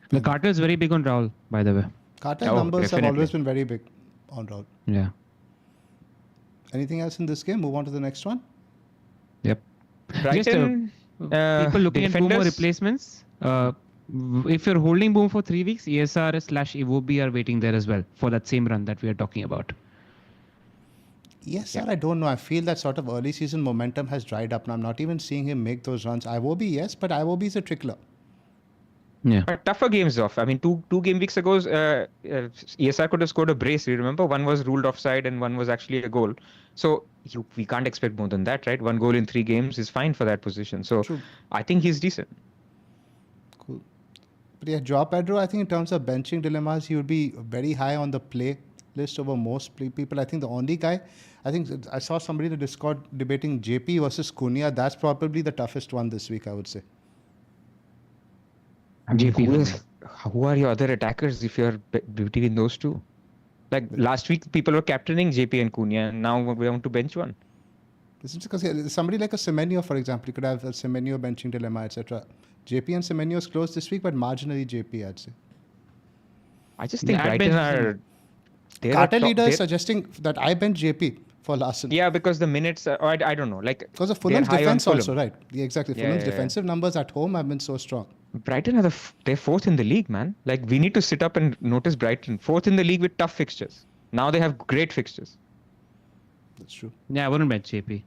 The Carter is very big on Raul, by the way. Carter's Oh, numbers definitely. have always been very big on Raul. Yeah. Anything else in this game? Move on to the next one. Yep. Brighton, People looking at Mbeumo defenders- replacements. If you're holding Mbeumo for 3 weeks, ESR/Iwobi are waiting there as well for that same run that we are talking about. Yes, sir. I don't know. I feel that sort of early season momentum has dried up. Now I'm not even seeing him make those runs. Iwobi, yes, but Iwobi is a trickler. Yeah. tougher games off. I mean, two game weeks ago, ESR could have scored a brace. You remember? One was ruled offside and one was actually a goal. So we can't expect more than that, right? 1 goal in 3 games is fine for that position. So True. I think he's decent. Cool. But yeah, Joao Pedro, I think in terms of benching dilemmas, he would be very high on the play list over most people. I think the only guy, I think I saw somebody in the Discord debating JP versus Cunha. That's probably the toughest one this week, I would say. I mean, JP who are your other attackers if you're between those two? Like last week, people were captaining JP and Cunha, and now we want to bench one. This is because somebody like a Semenyo, for example, you could have a Semenyo benching dilemma, etc. JP and Semenyo is close this week, but marginally JP, I'd say. I just think I'd Brighton bench are... Cartel leader is suggesting that I bench JP for Larson. Yeah, because the minutes are... I don't know. Like, because of Fulham's high on defense Fulham. also, right? Yeah, exactly. Yeah, Fulham's yeah, yeah. defensive numbers at home have been so strong. Brighton are they're fourth in the league, man. Like, we need to sit up and notice Brighton. Fourth in the league with tough fixtures. Now they have great fixtures. That's true. Yeah, I wouldn't bench JP.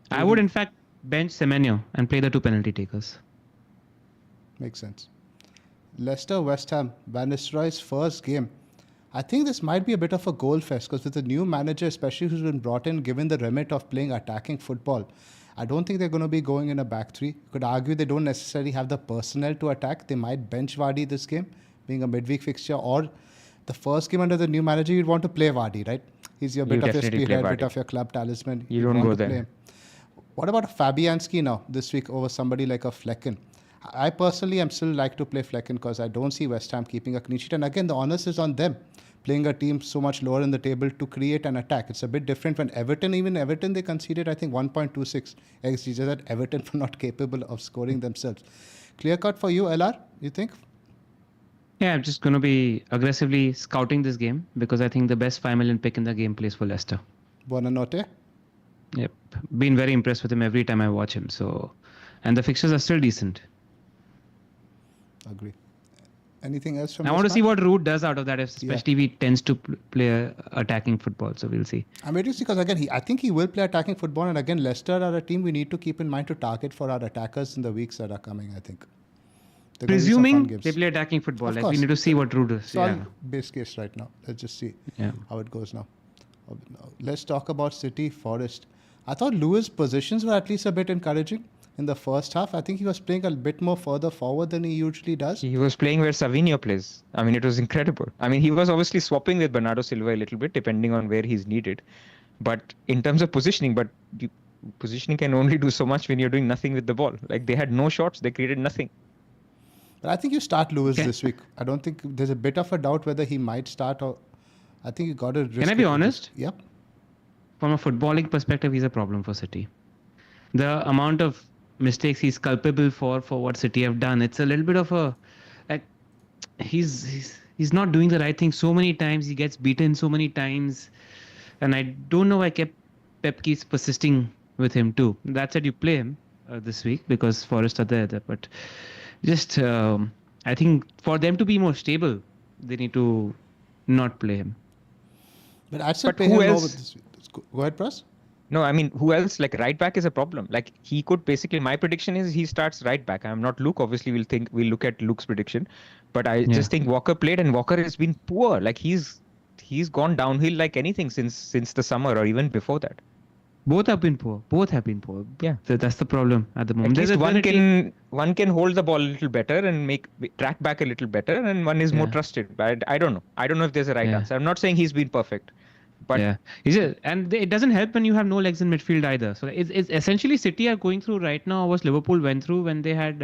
I would, in fact, bench Semenyo and play the 2 penalty takers. Makes sense. Leicester, West Ham, Van Nistelrooy's first game. I think this might be a bit of a goal fest because with the new manager, especially who's been brought in, given the remit of playing attacking football, I don't think they're going to be going in a back three. You could argue they don't necessarily have the personnel to attack. They might bench Vardy this game, being a midweek fixture, or the first game under the new manager, you'd want to play Vardy, right? He's your bit of your spearhead, bit of your club talisman. You don't go there. What about Fabianski now this week over somebody like a Flecken? I personally am still like to play Flecken because I don't see West Ham keeping a clean sheet. And again, the onus is on them, playing a team so much lower in the table to create an attack. It's a bit different when even Everton, they conceded, I think, 1.26 XG. Just that Everton were not capable of scoring themselves. Clear cut for you, LR, you think? Yeah, I'm just going to be aggressively scouting this game because I think the best 5 million pick in the game plays for Leicester. Buonanotte. Yep. Been very impressed with him every time I watch him. So, and the fixtures are still decent. Agree. Anything else from I want to see what Root does out of that, especially if he tends to play attacking football. So we'll see. I'm waiting to see because again, I think he will play attacking football. And again, Leicester are a team we need to keep in mind to target for our attackers in the weeks that are coming, I think. Presuming they play attacking football, like we need to see what Root does. It's all base case right now. Let's just see how it goes now. Let's talk about City, Forest. I thought Lewis' positions were at least a bit encouraging in the first half. I think he was playing a bit more further forward than he usually does. He was playing where Savinho plays. I mean, it was incredible. I mean, he was obviously swapping with Bernardo Silva a little bit, depending on where he's needed. But in terms of positioning, positioning can only do so much when you're doing nothing with the ball. Like, they had no shots. They created nothing. But I think you start Lewis this week. I don't think there's a bit of a doubt whether he might start or... I think you got to risk. Can I be honest? Yep. From a footballing perspective, he's a problem for City. The amount of mistakes he's culpable for what City have done, it's a little bit of a... like he's not doing the right thing so many times. He gets beaten so many times. And I don't know why Pep keeps persisting with him too. That said, you play him this week because Forest are there. But just, I think for them to be more stable, they need to not play him. But I'd still play him over this week. Go ahead, Pras. No, I mean, who else? Like, right back is a problem. Like, he could basically... My prediction is he starts right back. I'm not Luke. Obviously, we'll look at Luke's prediction. But I just think Walker played and Walker has been poor. Like, he's gone downhill like anything since the summer or even before that. Both have been poor. Yeah. That's the problem at the moment. At least one can hold the ball a little better and track back a little better, and one is more trusted. But I don't know. I don't know if there's a right answer. I'm not saying he's been perfect. But and it doesn't help when you have no legs in midfield either. So it's essentially City are going through right now what Liverpool went through when they had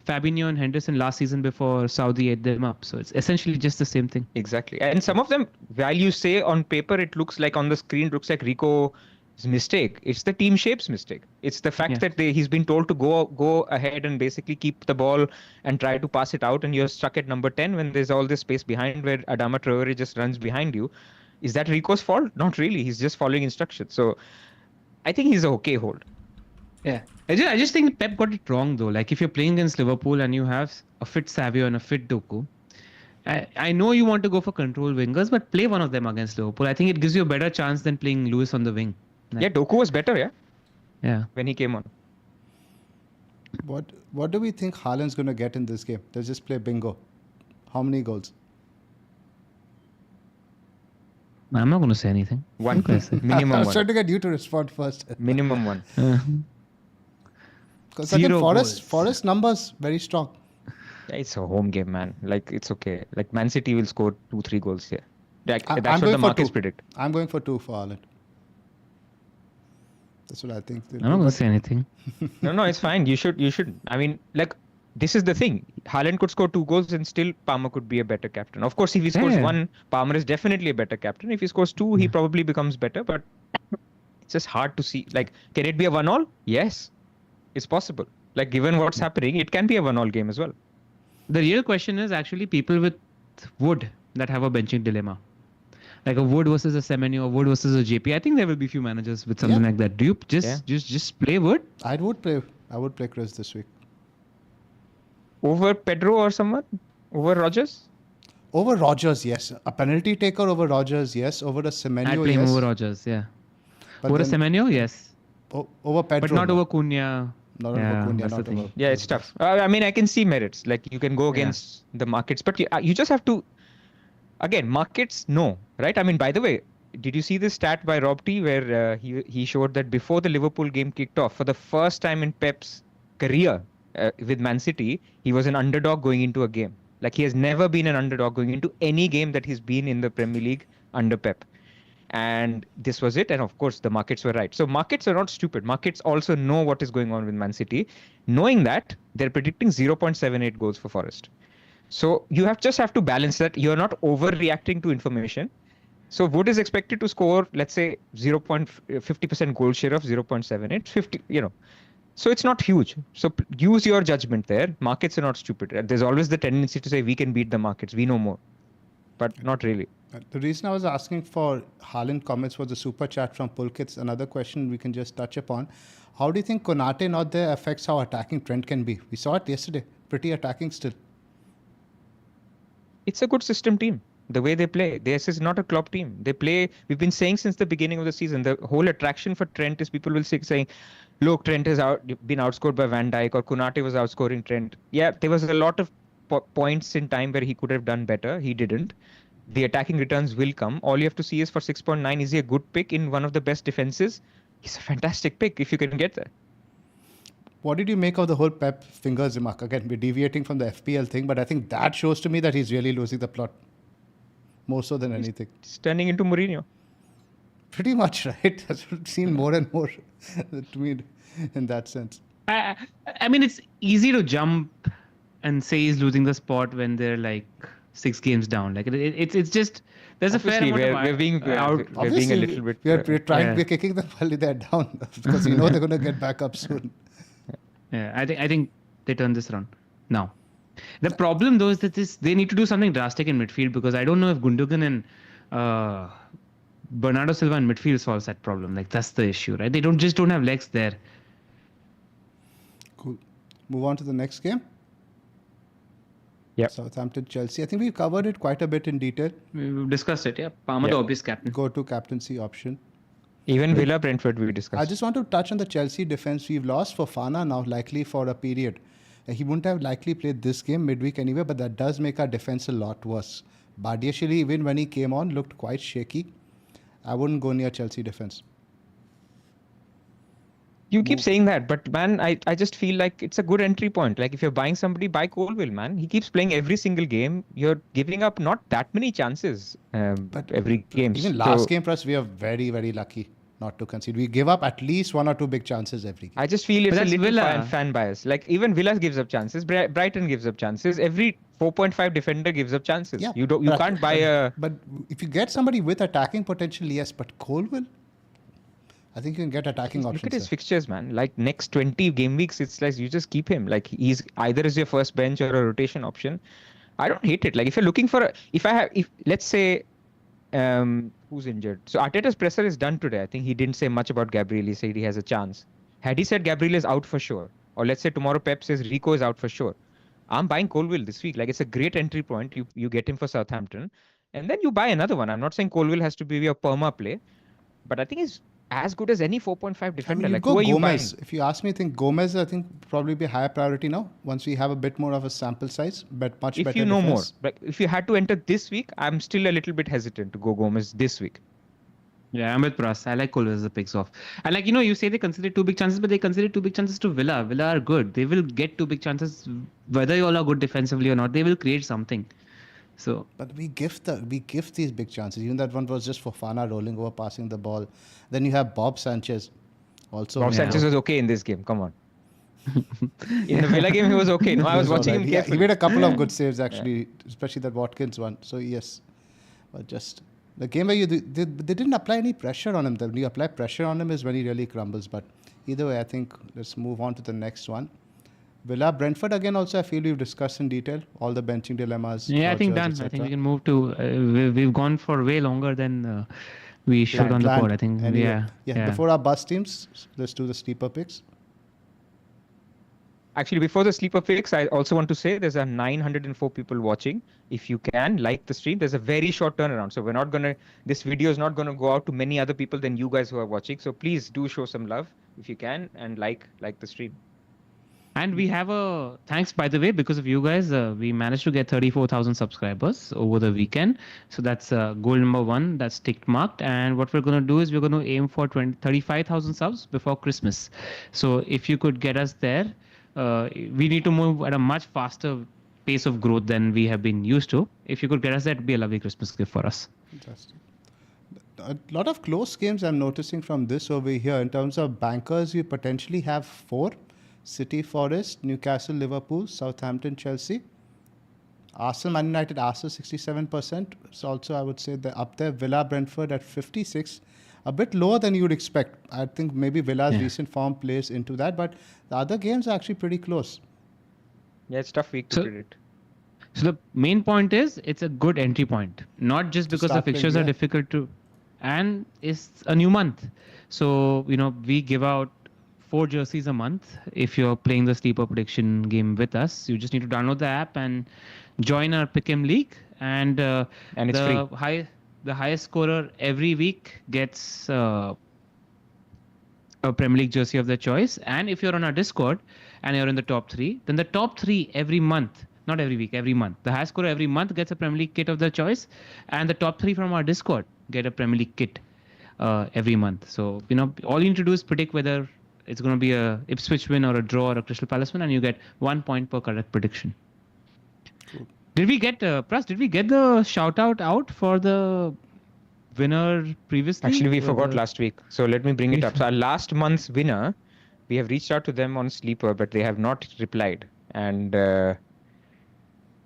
Fabinho and Henderson last season before Saudi ate them up. So it's essentially just the same thing. Exactly. And some of them, while you say on paper, it looks like on the screen, looks like Rico's mistake. It's the team shape's mistake. It's the fact that he's been told to go ahead and basically keep the ball and try to pass it out, and you're stuck at number 10 when there's all this space behind where Adama Traore just runs behind you. Is that Rico's fault? Not really. He's just following instructions. So I think he's a okay hold. Yeah. I just think Pep got it wrong though. Like if you're playing against Liverpool and you have a fit Savio and a fit Doku, I know you want to go for control wingers, but play one of them against Liverpool. I think it gives you a better chance than playing Lewis on the wing. Yeah, Doku was better, yeah, when he came on. What do we think Haaland's going to get in this game? Let's just play bingo. How many goals? I'm not going to say anything. One. Minimum I was one. trying to get you to respond first. Minimum one. Because again, Forest numbers very strong. Yeah, it's a home game, man. Like, it's okay. Like, Man City will score 2-3 goals here. Like, I'm that's what going the for markets 2. predict. I'm going for 2 for Haaland. That's what I think they'll I'm not do. going But to say anything. No, it's fine. You should. I mean, like, this is the thing. Haaland could score 2 goals and still Palmer could be a better captain. Of course, if he scores Yeah. 1, Palmer is definitely a better captain. If he scores 2, he Yeah. probably becomes better. But it's just hard to see. Like, can it be a 1-1? Yes, it's possible. Like, given what's happening, it can be a 1-1 game as well. The real question is actually people with Wood that have a benching dilemma. Like a Wood versus a Semenyo, or Wood versus a JP. I think there will be few managers with something Yeah. like that. Do you just play Wood? I would play Chris this week. Over Pedro or someone? Over Rogers? Over Rogers, yes. A penalty taker over Rogers, yes. Over a I'd Semenyo, play him yes. over Rogers, yeah. But Over a then Semenyo, yes. over Pedro. But not no. over Cunha. Not Yeah, over Cunha, that's the not thing. over. Yeah, it's tough. I mean, I can see merits. Like, you can go against the markets, but you just have to. Again, markets, no, right? I mean, by the way, did you see this stat by Rob T where he showed that before the Liverpool game kicked off, for the first time in Pep's career with Man City, he was an underdog going into a game. Like, he has never been an underdog going into any game that he's been in the Premier League under Pep. And this was it. And of course, the markets were right. So markets are not stupid. Markets also know what is going on with Man City. Knowing that, they're predicting 0.78 goals for Forest. So you just have to balance that. You're not overreacting to information. So Wood is expected to score, let's say, 0.50% goal share of 0.78, 50, So it's not huge. So use your judgment there. Markets are not stupid. There's always the tendency to say we can beat the markets. We know more. But not really. The reason I was asking for Haaland comments was the super chat from Pulkit's. Another question we can just touch upon. How do you think Konate not there affects how attacking Trent can be? We saw it yesterday. Pretty attacking still. It's a good system team. The way they play. This is not a club team. They play. We've been saying since the beginning of the season, the whole attraction for Trent is people will saying, look, Trent has been outscored by Van Dijk, or Konate was outscoring Trent. Yeah, there was a lot of points in time where he could have done better. He didn't. The attacking returns will come. All you have to see is for 6.9, is he a good pick in one of the best defenses? He's a fantastic pick if you can get there. What did you make of the whole Pep fingers remark? Again, we're deviating from the FPL thing, but I think that shows to me that he's really losing the plot. More so than anything. He's turning into Mourinho. Pretty much, right? That's what I've seen more and more to me in that sense. I mean, it's easy to jump and say he's losing the spot when they're like 6 games down. Like it's just there's Obviously, a fair amount we're being a little bit. We're trying. We're kicking them while they're down because they're going to get back up soon. Yeah, I think they turn this around now. The problem though is that they need to do something drastic in midfield, because I don't know if Gundogan and Bernardo Silva in midfield solves that problem. Like that's the issue, right? They don't have legs there. Cool. Move on to the next game. Yeah. Southampton, Chelsea. I think we've covered it quite a bit in detail. We've discussed it. Yeah, Palmer the obvious captain. Go to captaincy option. Even Villa Brentford we discussed. I just want to touch on the Chelsea defense. We've lost Fofana now, likely for a period. He wouldn't have likely played this game midweek anyway, but that does make our defense a lot worse. Badiashile, even when he came on, looked quite shaky. I wouldn't go near Chelsea defense. You keep saying that, but man, I just feel like it's a good entry point. Like if you're buying somebody, buy Colwill, man. He keeps playing every single game. You're giving up not that many chances every game. Even last game for us, we are very, very lucky not to concede. We give up at least 1 or 2 big chances every game. I just feel it's a that's little Villa. fan bias. Like even Villa gives up chances. Brighton gives up chances. Every 4.5 defender gives up chances. Yeah, You can't buy a... But if you get somebody with attacking potential, yes. But Colwill, I think you can get attacking options. Look at his fixtures, man. Like next 20 game weeks, it's like you just keep him. Like he's either as your first bench or a rotation option. I don't hate it. Like if you're looking for if let's say who's injured. So Arteta's presser is done today. I think he didn't say much about Gabriel. He said he has a chance. Had he said Gabriel is out for sure, or let's say tomorrow Pep says Rico is out for sure, I'm buying Colwill this week. Like it's a great entry point. You get him for Southampton, and then you buy another one. I'm not saying Colwill has to be your perma play, but I think he's as good as any 4.5 defender. Like who are you buying? If you ask me, I think Gomez, probably be a higher priority now. Once we have a bit more of a sample size, but much better. If you know defense. more, but if you had to enter this week, I'm still a little bit hesitant to go Gomez this week. Yeah, I'm with Pras. I like Kohler as a picks off. And like, you say they consider two big chances, but they consider two big chances to Villa. Villa are good. They will get two big chances, whether you all are good defensively or not. They will create something. So But we give these big chances. Even that one was just Fofana rolling over, passing the ball. Then you have Bob Sanchez, also. Bob Yeah. Sanchez was okay in this game. Come on. In the Villa game, he was okay. No, I was watching him He carefully. made a couple of good saves actually, especially that Watkins one. So yes, but just the game where they didn't apply any pressure on him. When you apply pressure on him is when he really crumbles. But either way, I think let's move on to the next one. Villa Brentford again. Also, I feel we've discussed in detail all the benching dilemmas. yeah, I think vouchers, done. I think etc. we can move to. We've gone for way longer than we should on the Planned. pod. I think. Anyway, Yeah. Before our bus teams, let's do the sleeper picks. Actually, before the sleeper picks, I also want to say there's a 904 people watching. If you can like the stream, there's a very short turnaround. So this video is not gonna go out to many other people than you guys who are watching. So please do show some love if you can and like the stream. And we have thanks, by the way, because of you guys, we managed to get 34,000 subscribers over the weekend. So that's goal number 1. That's ticked marked. And what we're going to do is we're going to aim for 35,000 subs before Christmas. So if you could get us there, we need to move at a much faster pace of growth than we have been used to. If you could get us there, it'd be a lovely Christmas gift for us. Fantastic. A lot of close games I'm noticing from this over here. In terms of bankers, we potentially have 4. City, Forest, Newcastle, Liverpool, Southampton, Chelsea. Arsenal, Man United, Arsenal 67%. So also I would say they're up there. Villa, Brentford at 56. A bit lower than you would expect. I think maybe Villa's recent form plays into that, but the other games are actually pretty close. Yeah, it's tough week to predict. So the main point is it's a good entry point, not just because the fixtures are difficult to, and it's a new month. So, we give out 4 jerseys a month. If you're playing the sleeper prediction game with us, you just need to download the app and join our Pick'em League. And it's free. The highest scorer every week gets a Premier League jersey of their choice. And if you're on our Discord and you're in the top 3, then the top 3 every month, not every week, every month. The highest scorer every month gets a Premier League kit of their choice. And the top 3 from our Discord get a Premier League kit every month. So, all you need to do is predict whether it's going to be a Ipswich win or a draw or a Crystal Palace win, and you get 1 point per correct prediction. Cool. Did we get Pras? Did we get the shout out for the winner previously? Actually, we forgot last week. So let me bring it up. So our last month's winner, we have reached out to them on Sleeper, but they have not replied, and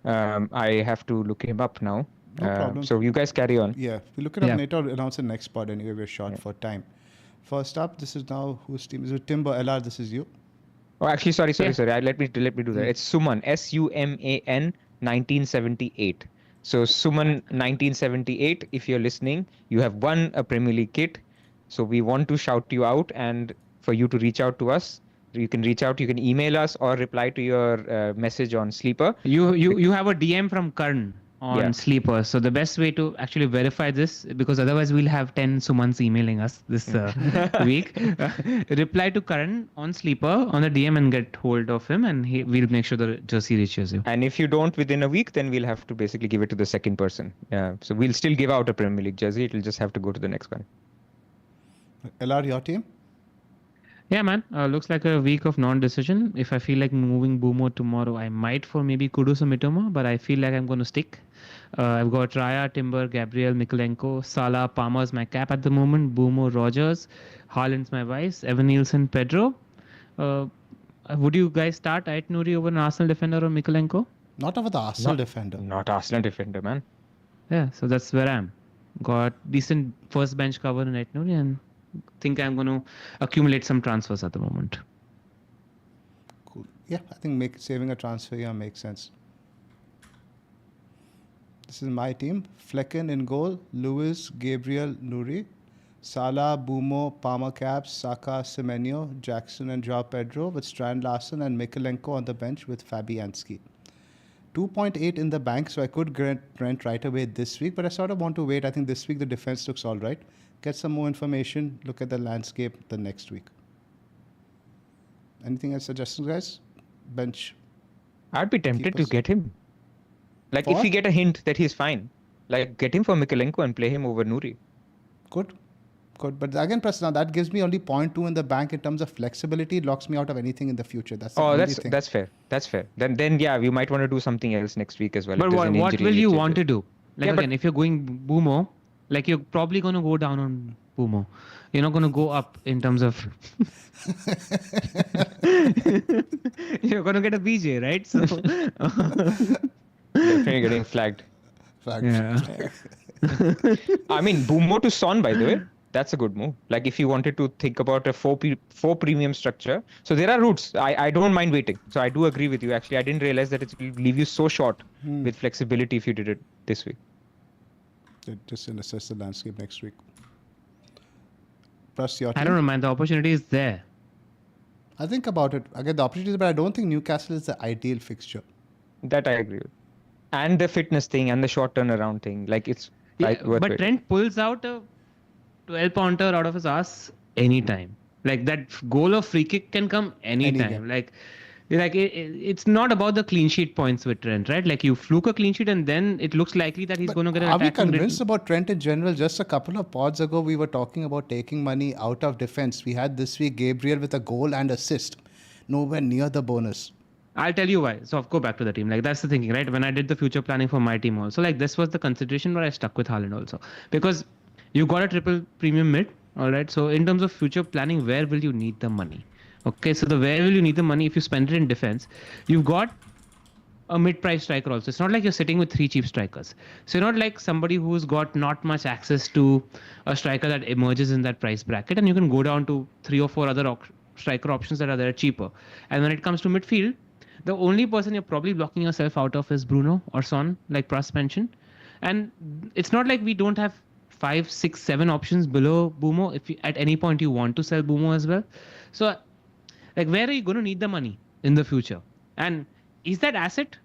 I have to look him up now. No problem. So you guys carry on. Yeah, we look it up later. Announce the next pod anyway. We're short for time. First up, this is now whose team? Is it Timber? LR, this is you. Oh, actually, sorry. Let me do that. It's Suman, SUMAN 1978. So Suman 1978, if you're listening, you have won a Premier League kit. So we want to shout you out and for you to reach out to us. You can reach out, you can email us or reply to your message on Sleeper. You have a DM from Karn on Sleeper. So the best way to actually verify this, because otherwise we'll have 10 Sumans emailing us this week. Reply to Karan on Sleeper on the DM and get hold of him, and we'll make sure the jersey reaches you. And if you don't within a week, then we'll have to basically give it to the second person. So we'll still give out a Premier League jersey. It'll just have to go to the next one. LR, your team? Yeah, man. Looks like a week of non-decision. If I feel like moving Mbeumo tomorrow, I might for maybe Kudus or Mitoma, but I feel like I'm going to stick. I've got Raya, Timber, Gabriel, Mikolenko, Salah, Palmer's my cap at the moment, Mbeumo, Rogers, Haaland's my vice, Evan Nielsen, Pedro. Would you guys start Ait Nouri over an Arsenal defender or Mikolenko? Not over the Arsenal defender. Not Arsenal defender, man. Yeah, so that's where I am. Got decent first bench cover in Ait Nouri and think I'm going to accumulate some transfers at the moment. Cool. Yeah, I think saving a transfer here makes sense. This is my team. Flecken in goal. Lewis, Gabriel, Nouri. Salah, Mbeumo, Palmer caps, Saka, Semenyo, Jackson and Joao Pedro with Strand Larsen and Mikolenko on the bench with Fabianski. 2.8 in the bank, so I could grant rent right away this week, but I sort of want to wait. I think this week the defense looks all right. Get some more information, look at the landscape the next week. Anything else suggestions, guys? Bench. I'd be tempted to get him. Like if we get a hint that he's fine, like get him for Mikolenko and play him over Nouri. Good. Good. But again, Pras, now that gives me only 0.2 in the bank in terms of flexibility. It locks me out of anything in the future. That's the only thing. That's fair. That's fair. Then yeah, we might want to do something else next week as well. But if there's an what injury will you related want to do? Like Yeah, but- again, if you're going Mbeumo, like you're probably going to go down on Mbeumo. You're not going to go up in terms of. You're going to get a BJ, right? So. Definitely getting flagged. Fact. Yeah. I mean, Mbeumo to Son, by the way, that's a good move. Like if you wanted to think about a four premium structure, so there are routes. I don't mind waiting. So I do agree with you. Actually, I didn't realize that it will leave you so short with flexibility if you did it this week. Just assess the landscape next week. Plus, your I don't know, man. The opportunity is there. I think about it. Again, the opportunities, but I don't think Newcastle is the ideal fixture. That I agree with. And the fitness thing and the short turnaround thing, like it's worth But waiting. Trent pulls out a 12-pointer out of his ass anytime. Like that goal of free kick can come anytime. game. Like it's not about the clean sheet points with Trent, right? Like you fluke a clean sheet and then it looks likely that he's going to get an Are we attacking convinced about Trent in general? Just a couple of pods ago, we were talking about taking money out of defense. We had this week Gabriel with a goal and assist. Nowhere near the bonus. I'll tell you why. So go back to the team. Like that's the thinking, right? When I did the future planning for my team also, like this was the consideration where I stuck with Haaland also. Because you got a triple premium mid, all right? So in terms of future planning, where will you need the money? Okay, so where will you need the money if you spend it in defense? You've got a mid-price striker also. It's not like you're sitting with 3 cheap strikers. So you're not like somebody who's got not much access to a striker that emerges in that price bracket, and you can go down to 3 or 4 other striker options that are there cheaper. And when it comes to midfield, the only person you're probably blocking yourself out of is Bruno or Son, like Pras mentioned. And it's not like we don't have 5, 6, 7 options below Mbeumo if you, at any point you want to sell Mbeumo as well. So, like, where are you going to need the money in the future? And is that asset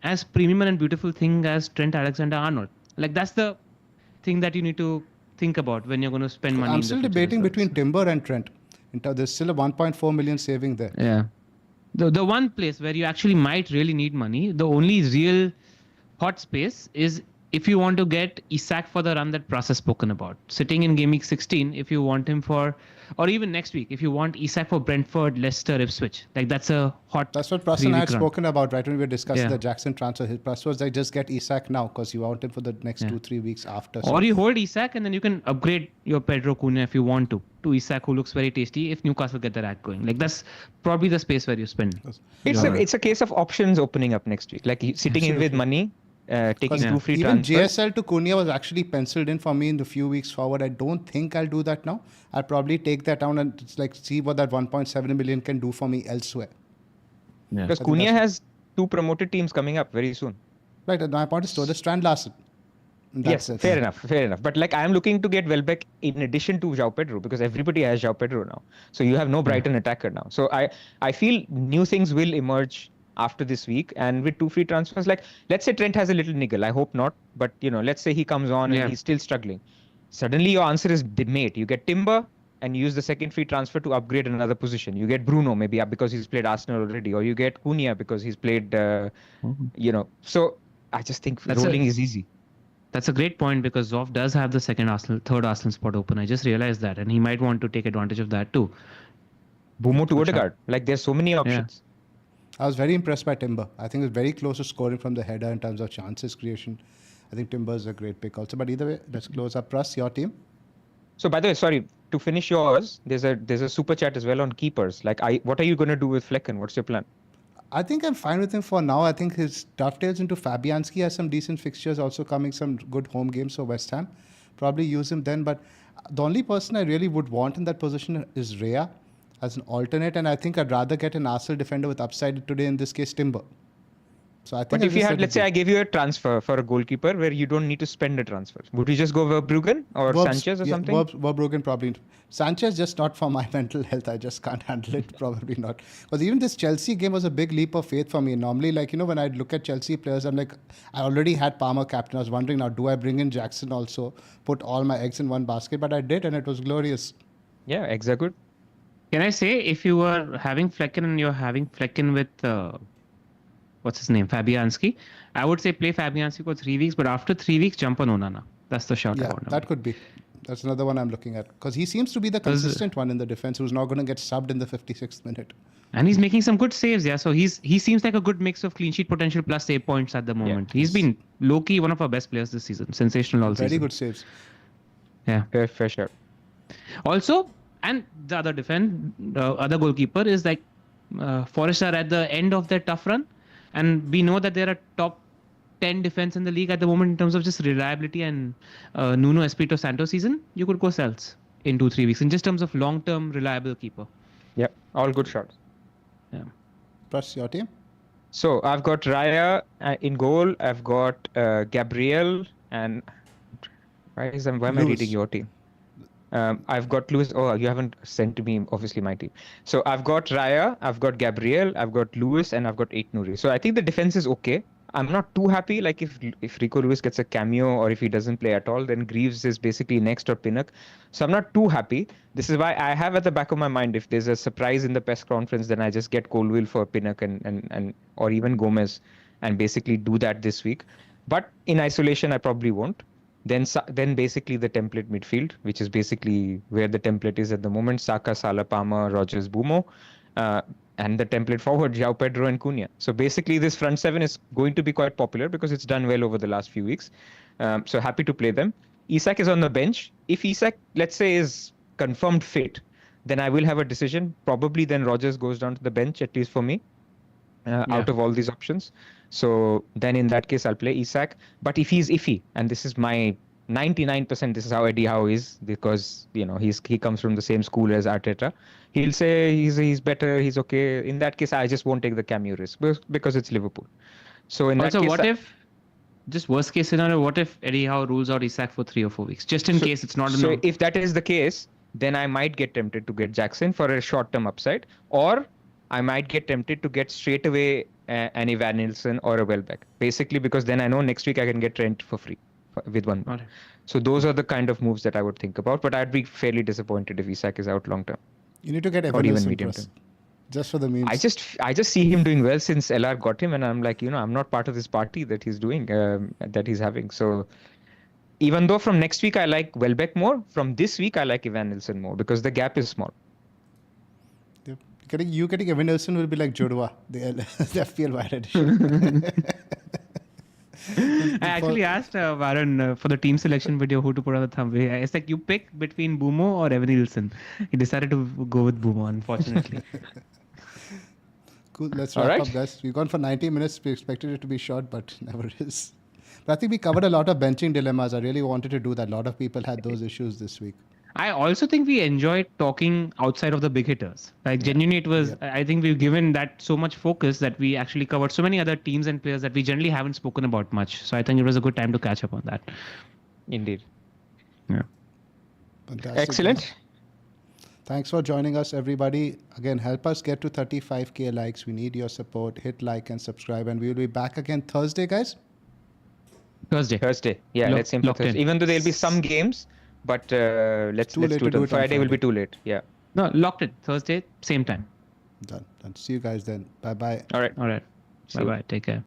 as premium and beautiful thing as Trent Alexander-Arnold? Like, that's the thing that you need to think about when you're going to spend money. I'm still debating between Timber and Trent. There's still a 1.4 million saving there. Yeah. The one place where you actually might really need money, the only real hot space is if you want to get Isak for the run that Pras has spoken about. Sitting in Gameweek 16, if you want him for, or even next week, if you want Isak for Brentford, Leicester, Ipswich. Like that's a hot. That's what Pras and I had run. spoken about, right, when we were discussing Yeah. the Jackson transfer. His Pras was like, just get Isak now because you want him for the next 2-3 weeks after. Or you hold Isak and then you can upgrade your Pedro Cunha if you want to Isak, who looks very tasty if Newcastle get their act going. Like that's probably the space where you spend. It's a case of options opening up next week. Like sitting in with money, taking 2 free even transfers. JSL to Cunha was actually penciled in for me in the few weeks forward. I don't think I'll do that now. I'll probably take that down and just like see what that 1.7 million can do for me elsewhere. Yeah. Because I think Cunha has 2 promoted teams coming up very soon. Right, and my point is still the Strand Larsen. Yes, fair enough. But like I'm looking to get Welbeck in addition to João Pedro because everybody has João Pedro now. So you have no Brighton attacker now. So I feel new things will emerge after this week, and with 2 free transfers, like let's say Trent has a little niggle. I hope not, but let's say he comes on and he's still struggling. Suddenly your answer is mate. You get Timber and you use the second free transfer to upgrade another position. You get Bruno maybe because he's played Arsenal already, or you get Cunha because he's played. So I just think rolling is easy. That's a great point because Zoph does have the third Arsenal spot open. I just realized that, and he might want to take advantage of that too. Mbeumo to Odegaard. Like there's so many options. I was very impressed by Timber. I think it's very close to scoring from the header in terms of chances creation. I think Timber is a great pick also. But either way, let's close up. Pras, your team? So by the way, sorry, to finish yours, there's a super chat as well on keepers. Like what are you going to do with Flecken? What's your plan? I think I'm fine with him for now. I think his dovetails into Fabianski has some decent fixtures also coming, some good home games for West Ham. Probably use him then. But the only person I really would want in that position is Rhea as an alternate. And I think I'd rather get an Arsenal defender with upside today, in this case, Timber. So I think. But if you had, let's say I gave you a transfer for a goalkeeper where you don't need to spend a transfer, would you just go Verbruggen or Sanchez or something? Verbruggen probably. Sanchez just not for my mental health. I just can't handle it. Probably not. Because even this Chelsea game was a big leap of faith for me. Normally, when I look at Chelsea players, I'm like, I already had Palmer captain. I was wondering now, do I bring in Jackson also? Put all my eggs in one basket. But I did, and it was glorious. Yeah, eggs are good. Can I say if you were having Flecken and you're having Flecken with what's his name, Fabianski, I would say play Fabianski for 3 weeks, but after 3 weeks, jump on Onana. That's the shot I want. That could be. That's another one I'm looking at because he seems to be the consistent one in the defense who's not going to get subbed in the 56th minute. And he's making some good saves, yeah. So he seems like a good mix of clean sheet potential plus save points at the moment. He's been low-key one of our best players this season. Sensational all season. Very good saves. Yeah. For sure. Also, and the other goalkeeper is like Forest are at the end of their tough run, and we know that they're a top 10 defense in the league at the moment in terms of just reliability and Nuno Espirito Santo season. You could go sells in 2-3 weeks in just terms of long-term reliable keeper. Yeah, all good shots. Yeah. Plus your team? So I've got Raya in goal. I've got Gabriel and why am I reading your team? I've got Lewis. Oh, you haven't sent to me, obviously, my team. So I've got Raya, I've got Gabriel, I've got Lewis, and I've got 8 Nouri. So I think the defense is okay. I'm not too happy. Like if Rico Lewis gets a cameo or if he doesn't play at all, then Greaves is basically next or Pinnock. So I'm not too happy. This is why I have at the back of my mind, if there's a surprise in the press conference, then I just get Colville for Pinnock and or even Gomez and basically do that this week. But in isolation, I probably won't. Then basically the template midfield, which is basically where the template is at the moment: Saka, Salah, Palmer, Rodgers, Mbeumo. And the template forward, João Pedro and Cunha. So basically this front seven is going to be quite popular because it's done well over the last few weeks. So happy to play them. Isak is on the bench. If Isak, let's say, is confirmed fit, then I will have a decision. Probably then Rodgers goes down to the bench, at least for me, out of all these options. So then in that case, I'll play Isak. But if he's iffy, and this is my 99%, this is how Eddie Howe is, because he comes from the same school as Arteta. He'll say he's better, he's okay. In that case, I just won't take the cameo risk because it's Liverpool. So in that case, what if, just worst case scenario, what if Eddie Howe rules out Isak for 3 or 4 weeks, just in case it's not enough? So if that is the case, then I might get tempted to get Jackson for a short-term upside, or I might get tempted to get straight away an Evan Nilsson or a Welbeck. Basically, because then I know next week I can get Trent for free with one. Right. So those are the kind of moves that I would think about, but I'd be fairly disappointed if Isak is out long-term. You need to get or Evan even Nilsson medium first, term. just for the memes. I just see him doing well since LR got him, and I'm like, I'm not part of this party that he's doing, that he's having. So even though from next week I like Welbeck more, from this week I like Evan Nilsson more because the gap is small. Yep. Getting Evan Nilsson will be like Jodua, the FPL Wire edition. I actually asked Varun for the team selection video who to put on the thumbnail. It's like you pick between Mbeumo or Evan Nilsson. He decided to go with Mbeumo, unfortunately. Cool. Let's wrap up, guys. We've gone for 90 minutes. We expected it to be short, but never is. But I think we covered a lot of benching dilemmas. I really wanted to do that. A lot of people had those issues this week. I also think we enjoyed talking outside of the big hitters. Like genuinely, it was. I think we've given that so much focus that we actually covered so many other teams and players that we generally haven't spoken about much. So I think it was a good time to catch up on that. Indeed. Yeah. Fantastic. Excellent. Thanks for joining us, everybody. Again, help us get to 35k likes. We need your support. Hit like and subscribe, and we will be back again Thursday, guys. Thursday. Yeah, let's aim for Thursday. Even though there'll be some games. But let's do it on Friday. Will be too late. Yeah. No, locked it. Thursday, same time. Done. See you guys then. Bye-bye. All right. Bye-bye. Take care.